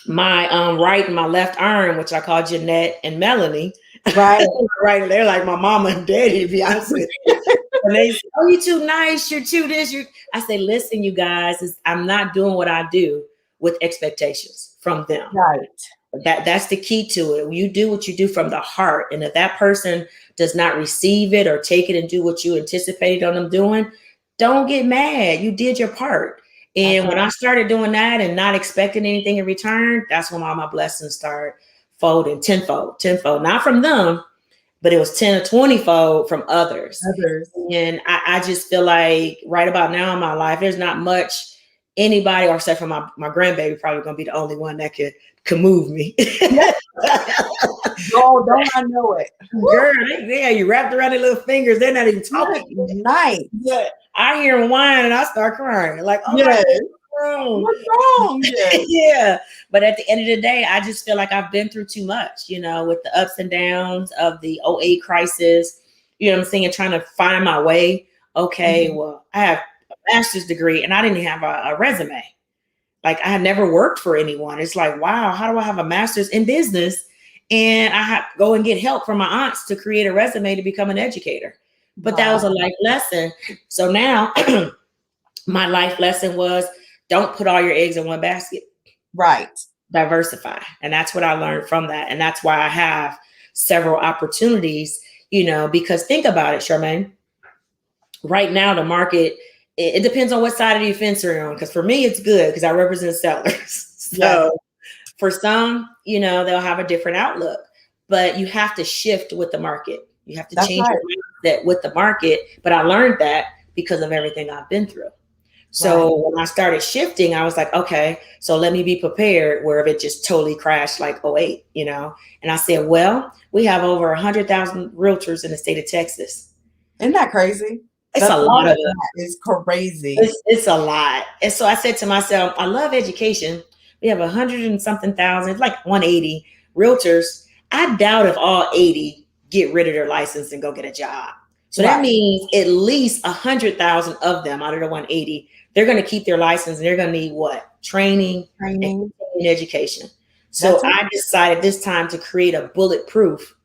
[SPEAKER 2] my right and my left arm, which I call Jeanette and Melanie,
[SPEAKER 1] Right.
[SPEAKER 2] right, they're like my mama and daddy, to be honest with you. And they say, oh, you're too nice, you're too this, I say, listen, you guys, I'm not doing what I do with expectations from them.
[SPEAKER 1] Right.
[SPEAKER 2] That's the key to it. You do what you do from the heart. And if that person does not receive it or take it and do what you anticipated on them doing, don't get mad. You did your part. And when I started doing that and not expecting anything in return, that's when all my blessings start folding tenfold, not from them, but it was 10 or 20 fold from others.
[SPEAKER 1] Others.
[SPEAKER 2] And I just feel like right about now in my life, there's not much anybody, or except for my grandbaby, probably going to be the only one that could move me.
[SPEAKER 1] Oh, don't I know it?
[SPEAKER 2] Girl, you wrapped around their little fingers. They're not even talking.
[SPEAKER 1] Nice.
[SPEAKER 2] But I hear them whine and I start crying. Like, oh
[SPEAKER 1] Yes.
[SPEAKER 2] my God,
[SPEAKER 1] What's wrong? Yes.
[SPEAKER 2] yeah. But at the end of the day, I just feel like I've been through too much, with the ups and downs of the '08 crisis, what I'm saying, trying to find my way. Okay, well, I have a master's degree and I didn't have a resume. Like, I had never worked for anyone. It's like, wow, how do I have a master's in business? And I have to go and get help from my aunts to create a resume to become an educator. But that was a life lesson. So now my life lesson was, don't put all your eggs in one basket.
[SPEAKER 1] Right.
[SPEAKER 2] Diversify. And that's what I learned from that. And that's why I have several opportunities, because think about it, Charmaine. Right now, the market, it depends on what side of the fence you're on. Because for me, it's good because I represent sellers. So for some, they'll have a different outlook. But you have to shift with the market. You have to change your mindset with the market. But I learned that because of everything I've been through. So when I started shifting, I was like, okay, so let me be prepared where if it just totally crashed like '08, And I said, well, we have over 100,000 realtors in the state of Texas.
[SPEAKER 1] Isn't that crazy?
[SPEAKER 2] It's a lot of it.
[SPEAKER 1] It's crazy.
[SPEAKER 2] It's a lot. And so I said to myself, I love education. We have 100 and something thousand, it's like 180 realtors. I doubt if all 80 get rid of their license and go get a job. So that means at least 100,000 of them out of the 180, they're going to keep their license and they're going to need what? Training and education. So I decided this time to create a bulletproof,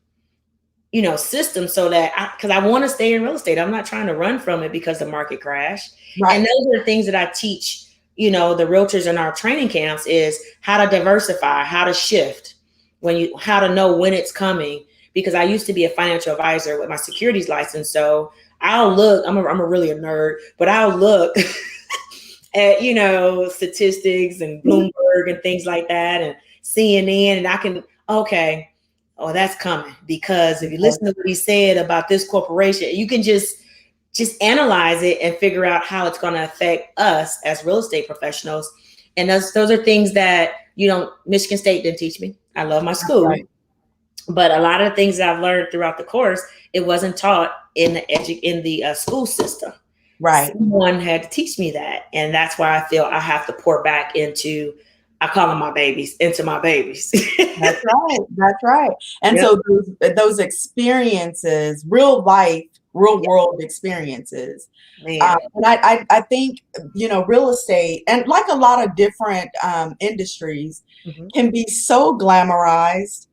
[SPEAKER 2] system so that because I want to stay in real estate. I'm not trying to run from it because the market crashed. And those are the things that I teach, the realtors in our training camps is how to diversify, how to shift, how to know when it's coming. Because I used to be a financial advisor with my securities license. So I'll look, I'm really a nerd, but I'll look at, statistics and Bloomberg and things like that and CNN. And I can, that's coming. Because if you listen to what he said about this corporation, you can just analyze it and figure out how it's going to affect us as real estate professionals. And those are things that, Michigan State didn't teach me. I love my school. But a lot of things that I've learned throughout the course, it wasn't taught in the school system. Someone had to teach me that. And that's why I feel I have to pour back into, I call them my babies, into my babies.
[SPEAKER 1] That's right. And so those experiences, real life, real world experiences. And I think, real estate and like a lot of different industries can be so glamorized.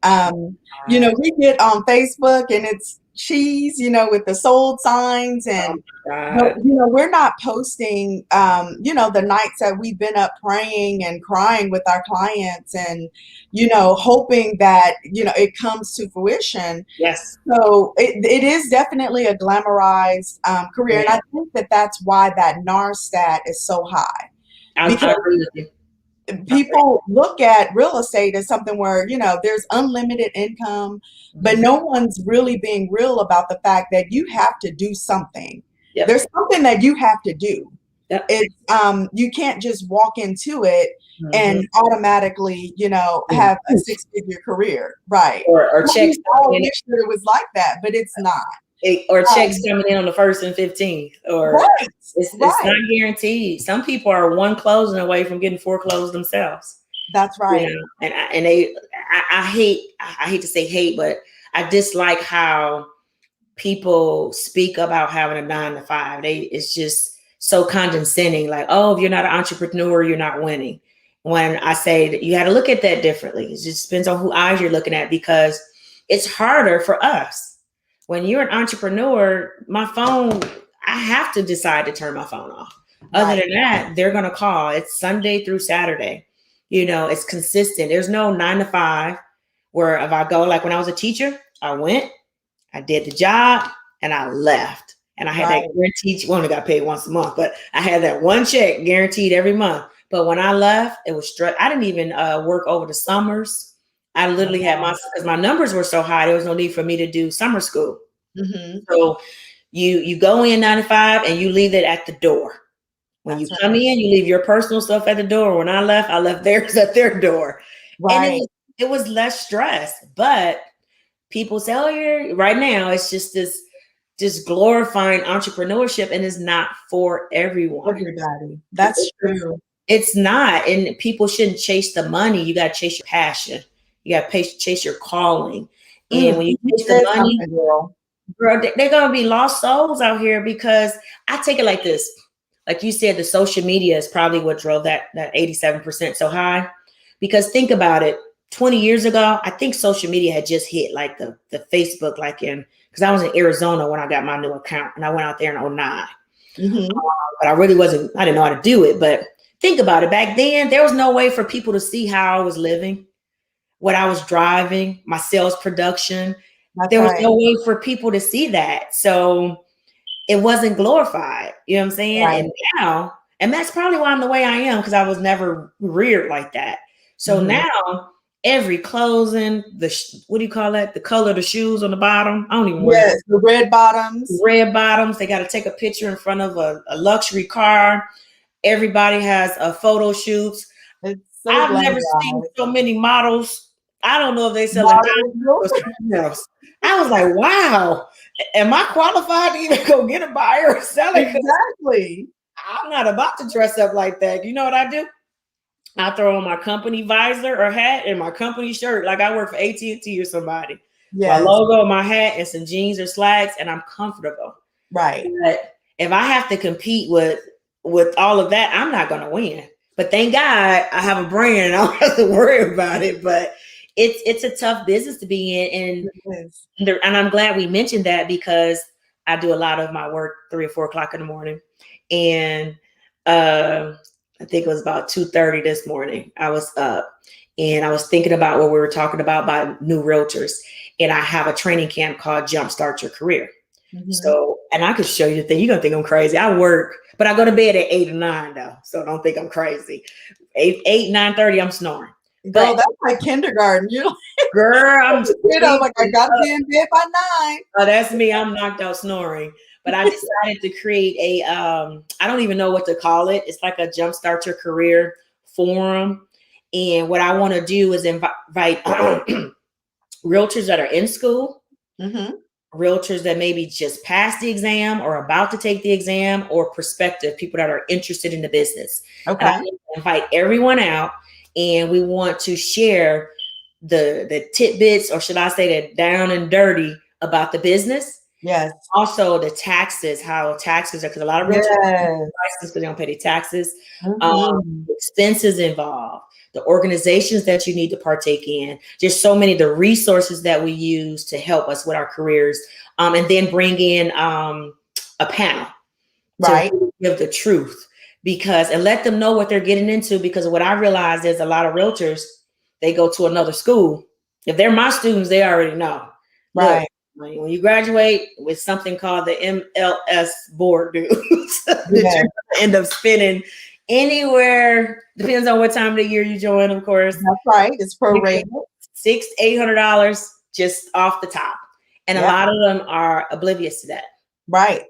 [SPEAKER 1] We get on Facebook and it's cheese, with the sold signs.
[SPEAKER 2] Oh
[SPEAKER 1] And
[SPEAKER 2] my
[SPEAKER 1] but
[SPEAKER 2] God.
[SPEAKER 1] we're not posting the nights that we've been up praying and crying with our clients, and hoping that it comes to fruition.
[SPEAKER 2] Yes.
[SPEAKER 1] So it is definitely a glamorized career, and
[SPEAKER 2] Yeah.
[SPEAKER 1] I think that that's why that NAR stat is so high,
[SPEAKER 2] I
[SPEAKER 1] because
[SPEAKER 2] agree with you. I agree.
[SPEAKER 1] people look at real estate as something where there's unlimited income, but
[SPEAKER 2] Mhm.
[SPEAKER 1] no one's really being real about the fact that you have to do something.
[SPEAKER 2] Yep.
[SPEAKER 1] There's something that you have to do.
[SPEAKER 2] Yep.
[SPEAKER 1] It's you can't just walk into it
[SPEAKER 2] Mhm.
[SPEAKER 1] and automatically have a six-figure career, right?
[SPEAKER 2] Or
[SPEAKER 1] We
[SPEAKER 2] checks
[SPEAKER 1] all
[SPEAKER 2] coming
[SPEAKER 1] wish that it was like that, but it's not.
[SPEAKER 2] or checks
[SPEAKER 1] um,
[SPEAKER 2] coming in on the 1st and 15th, or
[SPEAKER 1] right,
[SPEAKER 2] it's not
[SPEAKER 1] right,
[SPEAKER 2] guaranteed. Some people are one closing away from getting foreclosed themselves.
[SPEAKER 1] that's right.
[SPEAKER 2] I hate to say hate, but I dislike how people speak about having a 9 to 5. It's just so condescending. Like, oh, if you're not an entrepreneur, you're not winning. When I say that you got to look at that differently, it just depends on who eyes you're looking at, because it's harder for us. When you're an entrepreneur, my phone, I have to decide to turn my phone off. Other
[SPEAKER 1] Right.
[SPEAKER 2] than that, they're going to call. It's Sunday through Saturday. It's consistent. There's no 9 to 5 where if I go, like when I was a teacher, I went, I did the job, and I left. And I had that
[SPEAKER 1] Right.
[SPEAKER 2] guaranteed, well, I only got paid once a month, but I had that one check guaranteed every month. But when I left, it was stress. I didn't even work over the summers. I literally had because my numbers were so high, there was no need for me to do summer school.
[SPEAKER 1] Mm-hmm.
[SPEAKER 2] So you go in 9 to 5 and you leave it at the door. When you
[SPEAKER 1] That's
[SPEAKER 2] come
[SPEAKER 1] right.
[SPEAKER 2] in, you leave your personal stuff at the door. When I left theirs at their door. And
[SPEAKER 1] Right.
[SPEAKER 2] it was less stress. But people say, oh, you're right now, it's just this just glorifying entrepreneurship, and it's not for everyone.
[SPEAKER 1] Everybody. That's true.
[SPEAKER 2] It's not. And people shouldn't chase the money. You got to chase your passion. You got to chase your calling. And when you
[SPEAKER 1] You
[SPEAKER 2] chase the
[SPEAKER 1] said
[SPEAKER 2] money,
[SPEAKER 1] something, girl.
[SPEAKER 2] girl, they're going to be lost souls out here, because I take it like this. Like you said, the social media is probably what drove that 87% so high. Because think about it, 20 years ago, I think social media had just hit, like the Facebook, because I was in Arizona when I got my new account, and I went out there in 09.
[SPEAKER 1] Mm-hmm.
[SPEAKER 2] But I didn't know how to do it. But think about it, back then, there was no way for people to see how I was living, what I was driving, my sales production.
[SPEAKER 1] That's
[SPEAKER 2] There was
[SPEAKER 1] right.
[SPEAKER 2] no way for people to see that. So it wasn't glorified. You know what I'm saying?
[SPEAKER 1] Right.
[SPEAKER 2] And now, and that's probably why I'm the way I am, because I was never reared like that. So
[SPEAKER 1] Mm-hmm.
[SPEAKER 2] now every closing, what do you call that? The color of the shoes on the bottom. I don't even wear
[SPEAKER 1] Yes, the red bottoms.
[SPEAKER 2] red bottoms. They got to take a picture in front of a luxury car. Everybody has a photo shoots.
[SPEAKER 1] It's so
[SPEAKER 2] I've never seen
[SPEAKER 1] glamorized.
[SPEAKER 2] so many models. I don't know if they selling diamonds or
[SPEAKER 1] Models.
[SPEAKER 2] something else. I was like, wow, am I qualified to even go get a buyer or sell it?
[SPEAKER 1] Exactly.
[SPEAKER 2] I'm not about to dress up like that. You know what I do? I throw on my company visor or hat and my company shirt, like I work for AT&T or somebody. My
[SPEAKER 1] Yes.
[SPEAKER 2] logo, my hat, and some jeans or slacks, and I'm comfortable.
[SPEAKER 1] Right.
[SPEAKER 2] But if I have to compete with all of that, I'm not going to win. But thank God I have a brand and I don't have to worry about it. But it's a tough business to be in,
[SPEAKER 1] It is.
[SPEAKER 2] and I'm glad we mentioned that, because I do a lot of my work 3 or 4 o'clock in the morning, and I think it was about 2:30 this morning. I was up and I was thinking about what we were talking about by new realtors, and I have a training camp called Jumpstart Your Career.
[SPEAKER 1] Mm-hmm.
[SPEAKER 2] So, and I could show you the thing. You're gonna think I'm crazy. I work, but I go to bed at 8 or 9 though. So don't think I'm crazy. 9:30, I'm snoring.
[SPEAKER 1] Girl,
[SPEAKER 2] But
[SPEAKER 1] that's like kindergarten. You're
[SPEAKER 2] girl, I'm
[SPEAKER 1] like, I gotta be in bed by 9.
[SPEAKER 2] oh, that's me. I'm knocked out snoring. But I decided to create a I don't even know what to call it. It's like a Jumpstart Your Career forum. And what I want to do is invite realtors that are in school,
[SPEAKER 1] Mm-hmm.
[SPEAKER 2] realtors that maybe just passed the exam or about to take the exam, or prospective people that are interested in the business. And I
[SPEAKER 1] Okay.
[SPEAKER 2] invite everyone out, and we want to share the tidbits, or should I say the down and dirty about the business.
[SPEAKER 1] Yes.
[SPEAKER 2] Also the taxes, how taxes are, because a lot of realtors
[SPEAKER 1] Yes.
[SPEAKER 2] license because they don't pay their taxes.
[SPEAKER 1] Mm-hmm.
[SPEAKER 2] Expenses involved. the organizations that you need to partake in, just so many of the resources that we use to help us with our careers, and then bring in a panel to
[SPEAKER 1] Right.
[SPEAKER 2] really give the truth, because and let them know what they're getting into. Because what I realize is a lot of realtors, they go to another school. If they're my students, they already know. Look,
[SPEAKER 1] Right.
[SPEAKER 2] when you graduate with something called the MLS board dues, that
[SPEAKER 1] Yeah.
[SPEAKER 2] you're gonna end up spending anywhere, depends on what time of the year you join, of course.
[SPEAKER 1] That's right. It's prorated.
[SPEAKER 2] $600-800 just off the top. And a
[SPEAKER 1] Yeah.
[SPEAKER 2] lot of them are oblivious to that.
[SPEAKER 1] Right.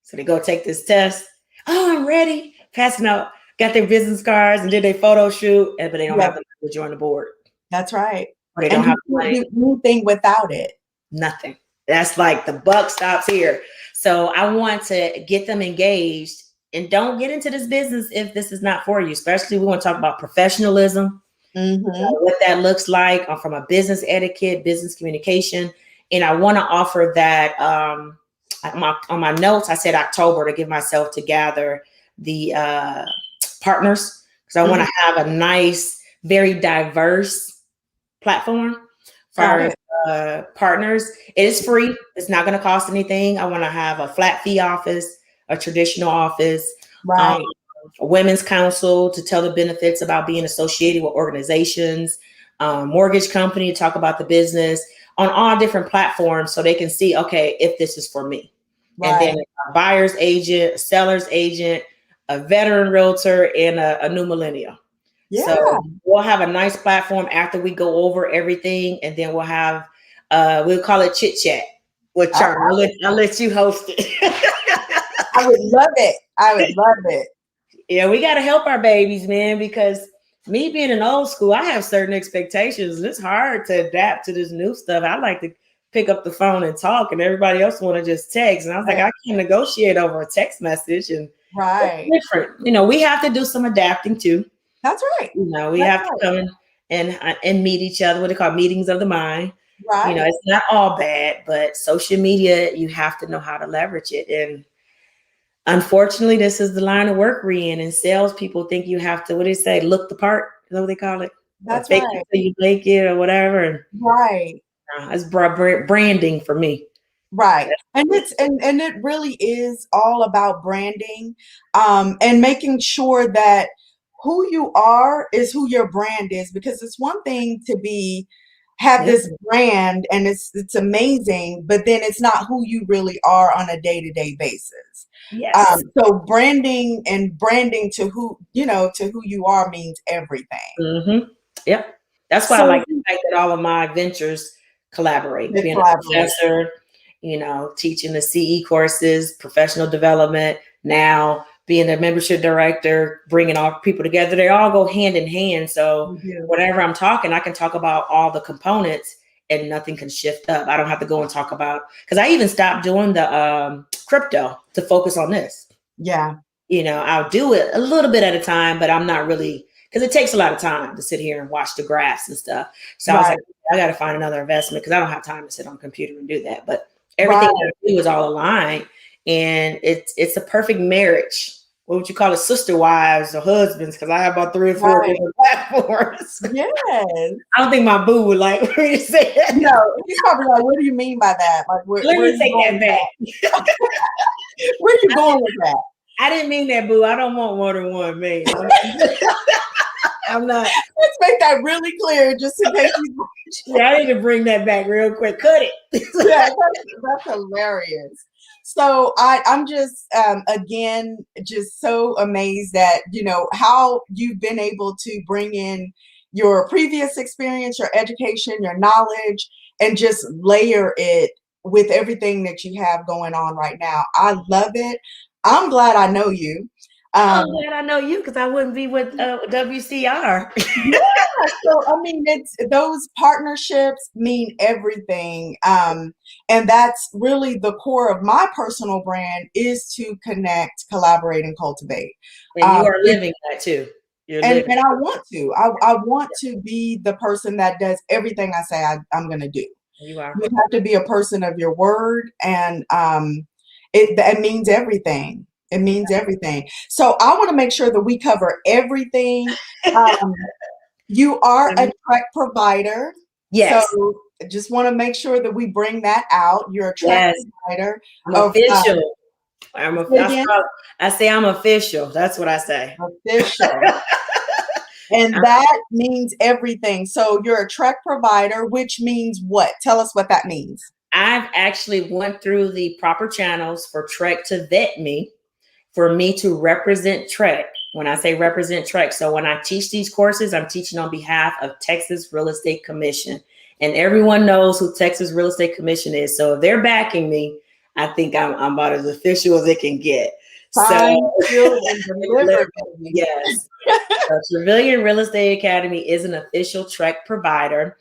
[SPEAKER 2] So they go take this test. Oh, I'm ready. Passing out, got their business cards and did their photo shoot, but they don't
[SPEAKER 1] Yeah.
[SPEAKER 2] have the money to join the board.
[SPEAKER 1] That's right.
[SPEAKER 2] Or they
[SPEAKER 1] And
[SPEAKER 2] don't have
[SPEAKER 1] you
[SPEAKER 2] the
[SPEAKER 1] can't
[SPEAKER 2] money.
[SPEAKER 1] do anything without it.
[SPEAKER 2] Nothing. That's like the buck stops here. So I want to get them engaged, and don't get into this business if this is not for you. Especially we want to talk about professionalism, what that looks like from a business etiquette, business communication. And I want to offer that on my notes. I said October to give myself to gather the partners, because I want to have a nice, very diverse platform for our partners. It is free. It's not going to cost anything. I want to have a flat fee office, a traditional office,
[SPEAKER 1] Right.
[SPEAKER 2] a women's council to tell the benefits about being associated with organizations, mortgage company to talk about the business on all different platforms, so they can see, okay, if this is for me. Right. And then a buyer's agent, a seller's agent, a veteran realtor, and a new millennial.
[SPEAKER 1] Yeah.
[SPEAKER 2] So we'll have a nice platform after we go over everything, and then we'll have we'll call it chit chat with Charmaine. I'll let you host it.
[SPEAKER 1] I would love it. I would love it.
[SPEAKER 2] Yeah, we got to help our babies, man, because me being an old school, I have certain expectations, and it's hard to adapt to this new stuff. I like to pick up the phone and talk, and everybody else want to just text. And I was like, I can't negotiate over a text message, and it's different. We have to do some adapting too.
[SPEAKER 1] That's right.
[SPEAKER 2] We have to come and meet each other. What they call meetings of the mind.
[SPEAKER 1] Right.
[SPEAKER 2] It's not all bad, but social media, you have to know how to leverage it. And unfortunately, this is the line of work we're in. And salespeople think you have to, what do they say, look the part? Is that what they call it?
[SPEAKER 1] That's
[SPEAKER 2] fake
[SPEAKER 1] right.
[SPEAKER 2] it till you make it or whatever. And,
[SPEAKER 1] right.
[SPEAKER 2] It's branding for me.
[SPEAKER 1] Right. And it really is all about branding, and making sure that who you are is who your brand is, because it's one thing to have this brand and it's amazing, but then it's not who you really are on a day-to-day basis.
[SPEAKER 2] Yes.
[SPEAKER 1] So branding to who you are means everything.
[SPEAKER 2] Mm-hmm. Yep. That's why I like the fact that all of my ventures collaborate. Being a professor, teaching the CE courses, professional development, now being a membership director, bringing all people together, they all go hand in hand. So whenever I'm talking, I can talk about all the components and nothing can shift up. I don't have to go and talk about, because I even stopped doing the crypto to focus on this.
[SPEAKER 1] Yeah.
[SPEAKER 2] I'll do it a little bit at a time, but I'm not really, because it takes a lot of time to sit here and watch the graphs and stuff. So I was like, I got to find another investment, because I don't have time to sit on a computer and do that. But everything I do is all aligned, and it's a perfect marriage. What would you call it? Sister wives or husbands? Because I have about 3 or 4 different platforms.
[SPEAKER 1] Yes.
[SPEAKER 2] I don't think my boo would like me to say that.
[SPEAKER 1] No, he's probably like, what do you mean by that? Like,
[SPEAKER 2] let me take that back.
[SPEAKER 1] Where are you going with that?
[SPEAKER 2] I didn't mean that, boo. I don't want more than one man. I'm not.
[SPEAKER 1] Let's make that really clear, just in case
[SPEAKER 2] Yeah, I need to bring that back real quick. Cut it.
[SPEAKER 1] Yeah, that's hilarious. So I'm just again just so amazed at how you've been able to bring in your previous experience, your education, your knowledge, and just layer it with everything that you have going on right now. I love it. I'm glad I know you.
[SPEAKER 2] I'm glad I know you, because I wouldn't be with WCR.
[SPEAKER 1] Yeah, so I mean, those partnerships mean everything, and that's really the core of my personal brand, is to connect, collaborate, and cultivate.
[SPEAKER 2] And you are living that too.
[SPEAKER 1] And I want to. I want to be the person that does everything I say I'm going to do.
[SPEAKER 2] You are.
[SPEAKER 1] You have to be a person of your word, and it means everything. It means everything. So I want to make sure that we cover everything. You are a trek provider. So
[SPEAKER 2] Yes.
[SPEAKER 1] I just want to make sure that we bring that out. You're a trek
[SPEAKER 2] Yes.
[SPEAKER 1] provider
[SPEAKER 2] I'm
[SPEAKER 1] of
[SPEAKER 2] official.
[SPEAKER 1] say again?
[SPEAKER 2] I say I'm official. That's what I say.
[SPEAKER 1] Official. And that means everything. So you're a trek provider, which means what? Tell us what that means.
[SPEAKER 2] I've actually went through the proper channels for Trek to vet me, for me to represent Trek. When I say represent Trek, so when I teach these courses, I'm teaching on behalf of Texas Real Estate Commission. And everyone knows who Texas Real Estate Commission is. So if they're backing me, I think I'm about as official as it can get.
[SPEAKER 1] Signed,
[SPEAKER 2] So
[SPEAKER 1] sealed, and delivered.
[SPEAKER 2] yes. Trevilian Real Estate Academy is an official Trek provider.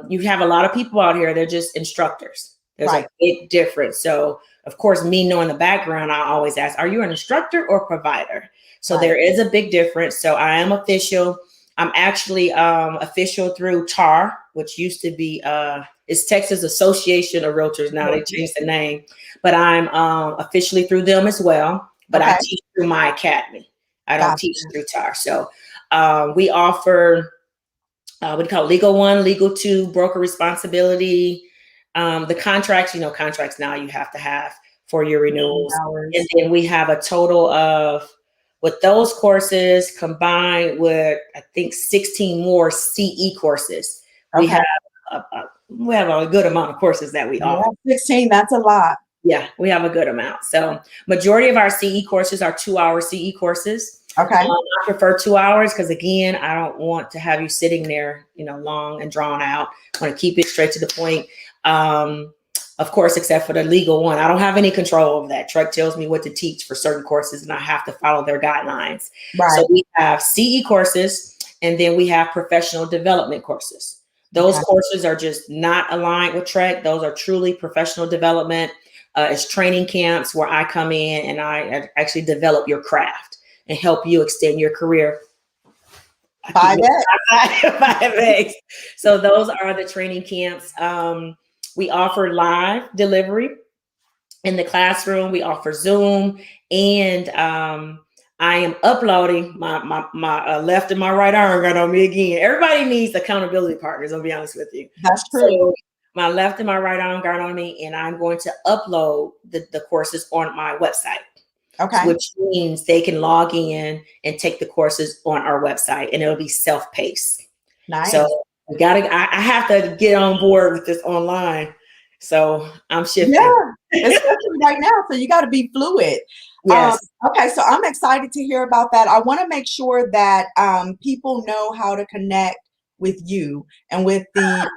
[SPEAKER 2] You have a lot of people out here, they're just instructors. There's a big difference. So, of course, me knowing the background, I always ask, are you an instructor or provider? So there is a big difference. So I am official. I'm actually official through TAR, which used to be it's Texas Association of Realtors. Now they changed the name, but I'm officially through them as well. But I teach through my academy. I don't teach through TAR. So we offer what do you call it? Legal 1, Legal 2, broker responsibility. The contracts, contracts now you have to have for your renewals. And then we have a total of, with those courses combined with, I think, 16 more CE courses. We have a good amount of courses that we offer.
[SPEAKER 1] 16, that's a lot.
[SPEAKER 2] Yeah, we have a good amount. So majority of our CE courses are 2-hour CE courses.
[SPEAKER 1] Okay.
[SPEAKER 2] I prefer 2 hours because, again, I don't want to have you sitting there, long and drawn out. I want to keep it straight to the point. Of course, except for the legal one. I don't have any control of that. Trek tells me what to teach for certain courses, and I have to follow their guidelines. Right. So we have CE courses, and then we have professional development courses. Those courses are just not aligned with Trek. Those are truly professional development. It's training camps where I come in and I actually develop your craft and help you extend your career. 5X. So those are the training camps. We offer live delivery in the classroom. We offer Zoom, and I am uploading my left and my right arm got on me again. Everybody needs accountability partners. I'll be honest with you.
[SPEAKER 1] That's true. So
[SPEAKER 2] my left and my right arm got on me, and I'm going to upload the courses on my website.
[SPEAKER 1] Okay.
[SPEAKER 2] Which means they can log in and take the courses on our website, and it'll be self-paced.
[SPEAKER 1] Nice.
[SPEAKER 2] So I have to get on board with this online. So I'm shifting.
[SPEAKER 1] Yeah, especially right now. So you got to be fluid.
[SPEAKER 2] Yes.
[SPEAKER 1] Okay. So I'm excited to hear about that. I want to make sure that people know how to connect with you and with the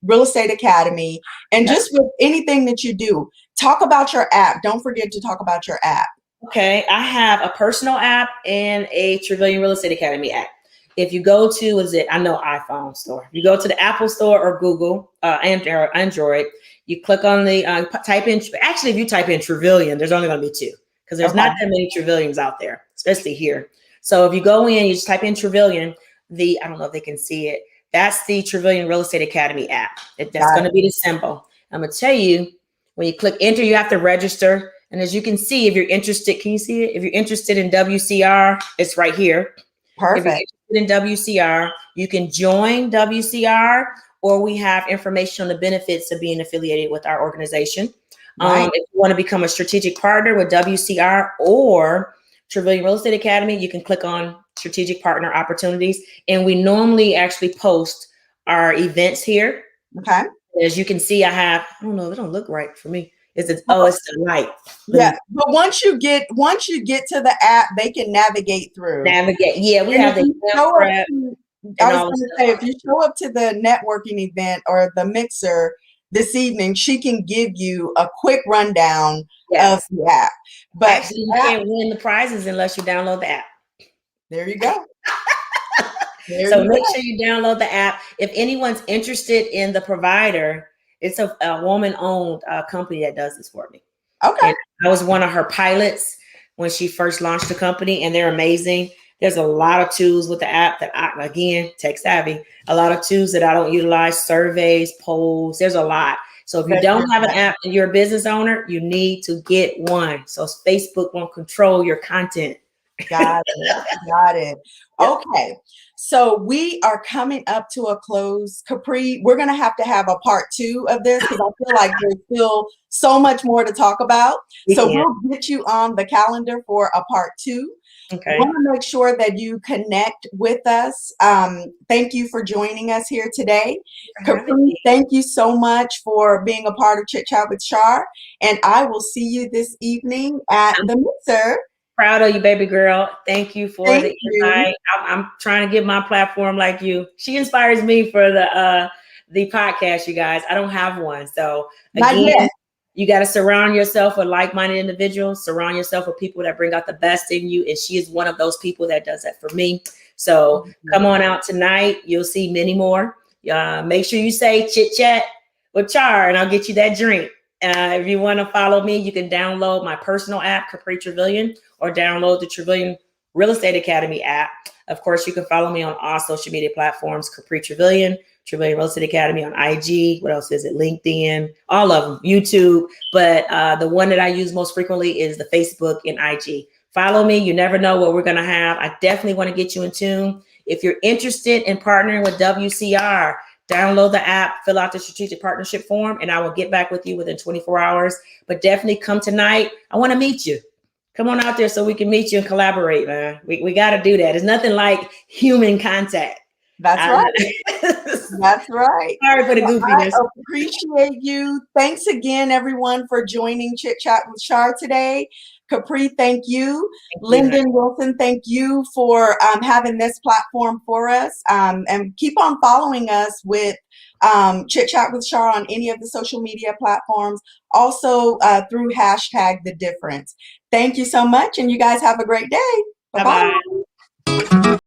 [SPEAKER 1] Real Estate Academy, and just with anything that you do. Talk about your app. Don't forget to talk about your app.
[SPEAKER 2] Okay, I have a personal app and a Trevilian Real Estate Academy app. If you go to, iPhone store. If you go to the Apple store or Google or Android, you click on the type in. Actually, if you type in Trevilian, there's only going to be 2 because there's not that many Trevilians out there, especially here. So if you go in, you just type in Trevilian. I don't know if they can see it. That's the Trevilian Real Estate Academy app. That's going to be the symbol. I'm going to tell you, when you click enter, you have to register. And as you can see, if you're interested, can you see it? If you're interested in WCR, it's right here.
[SPEAKER 1] Perfect.
[SPEAKER 2] If you're interested in WCR, you can join WCR, or we have information on the benefits of being affiliated with our organization. Right. If you want to become a strategic partner with WCR or Trevilian Real Estate Academy, you can click on strategic partner opportunities. And we normally actually post our events here.
[SPEAKER 1] Okay.
[SPEAKER 2] As you can see, I don't know, it don't look right for me. It's the light.
[SPEAKER 1] Yeah, but once you get to the app, they can navigate through.
[SPEAKER 2] Yeah, we have the
[SPEAKER 1] I was going to say, if you show up to the networking event or the mixer this evening, she can give you a quick rundown of the app. But
[SPEAKER 2] actually, you can't win the prizes unless you download the app.
[SPEAKER 1] There you go.
[SPEAKER 2] So make sure you download the app. If anyone's interested in the provider, it's a woman-owned company that does this for me.
[SPEAKER 1] Okay.
[SPEAKER 2] And I was one of her pilots when she first launched the company, and they're amazing. There's a lot of tools with the app that tech savvy, a lot of tools that I don't utilize, surveys, polls. There's a lot. So if you don't have an app and you're a business owner, you need to get one. So Facebook won't control your content.
[SPEAKER 1] Got it. Got it.
[SPEAKER 2] Yep.
[SPEAKER 1] Okay. So we are coming up to a close. Capri, we're going to have a part two of this because I feel like there's still so much more to talk about.
[SPEAKER 2] We
[SPEAKER 1] So
[SPEAKER 2] can.
[SPEAKER 1] we'll get you on the calendar for a part two.
[SPEAKER 2] Okay.
[SPEAKER 1] Want to make sure that you connect with us. Thank you for joining us here today.
[SPEAKER 2] For having
[SPEAKER 1] Capri,
[SPEAKER 2] me.
[SPEAKER 1] thank you so much for being a part of Chit Chat with Char. And I will see you this evening at the Mixer.
[SPEAKER 2] Proud of you, baby girl. Thank you for
[SPEAKER 1] Thank
[SPEAKER 2] the
[SPEAKER 1] you.
[SPEAKER 2] invite. I'm trying to get my platform like you. She inspires me for the podcast, you guys. I don't have one. So
[SPEAKER 1] Not
[SPEAKER 2] again,
[SPEAKER 1] yet.
[SPEAKER 2] you got to surround yourself with like-minded individuals, surround yourself with people that bring out the best in you. And she is one of those people that does that for me. So come on out tonight. You'll see many more. Make sure you say chit chat with Char and I'll get you that drink. If you want to follow me, you can download my personal app, Capri Trevelyan, or download the Trevelyan Real Estate Academy app. Of course, you can follow me on all social media platforms, Capri Trevelyan, Trevelyan Real Estate Academy on IG. What else is it? LinkedIn, all of them, YouTube. But the one that I use most frequently is the Facebook and IG. Follow me. You never know what we're going to have. I definitely want to get you in tune. If you're interested in partnering with WCR, download the app, fill out the strategic partnership form, and I will get back with you within 24 hours. But definitely come tonight. I want to meet you. Come on out there so we can meet you and collaborate, man. We got to do that. It's nothing like human contact.
[SPEAKER 1] That's right. That's right.
[SPEAKER 2] Sorry for the goofiness.
[SPEAKER 1] I appreciate you. Thanks again, everyone, for joining Chit Chat with Char today. Capri, thank you. Lyndon Wilson, thank you for having this platform for us. And keep on following us with Chit Chat with Char on any of the social media platforms, also through hashtag The Difference. Thank you so much, and you guys have a great day. Bye-bye.
[SPEAKER 2] Bye-bye.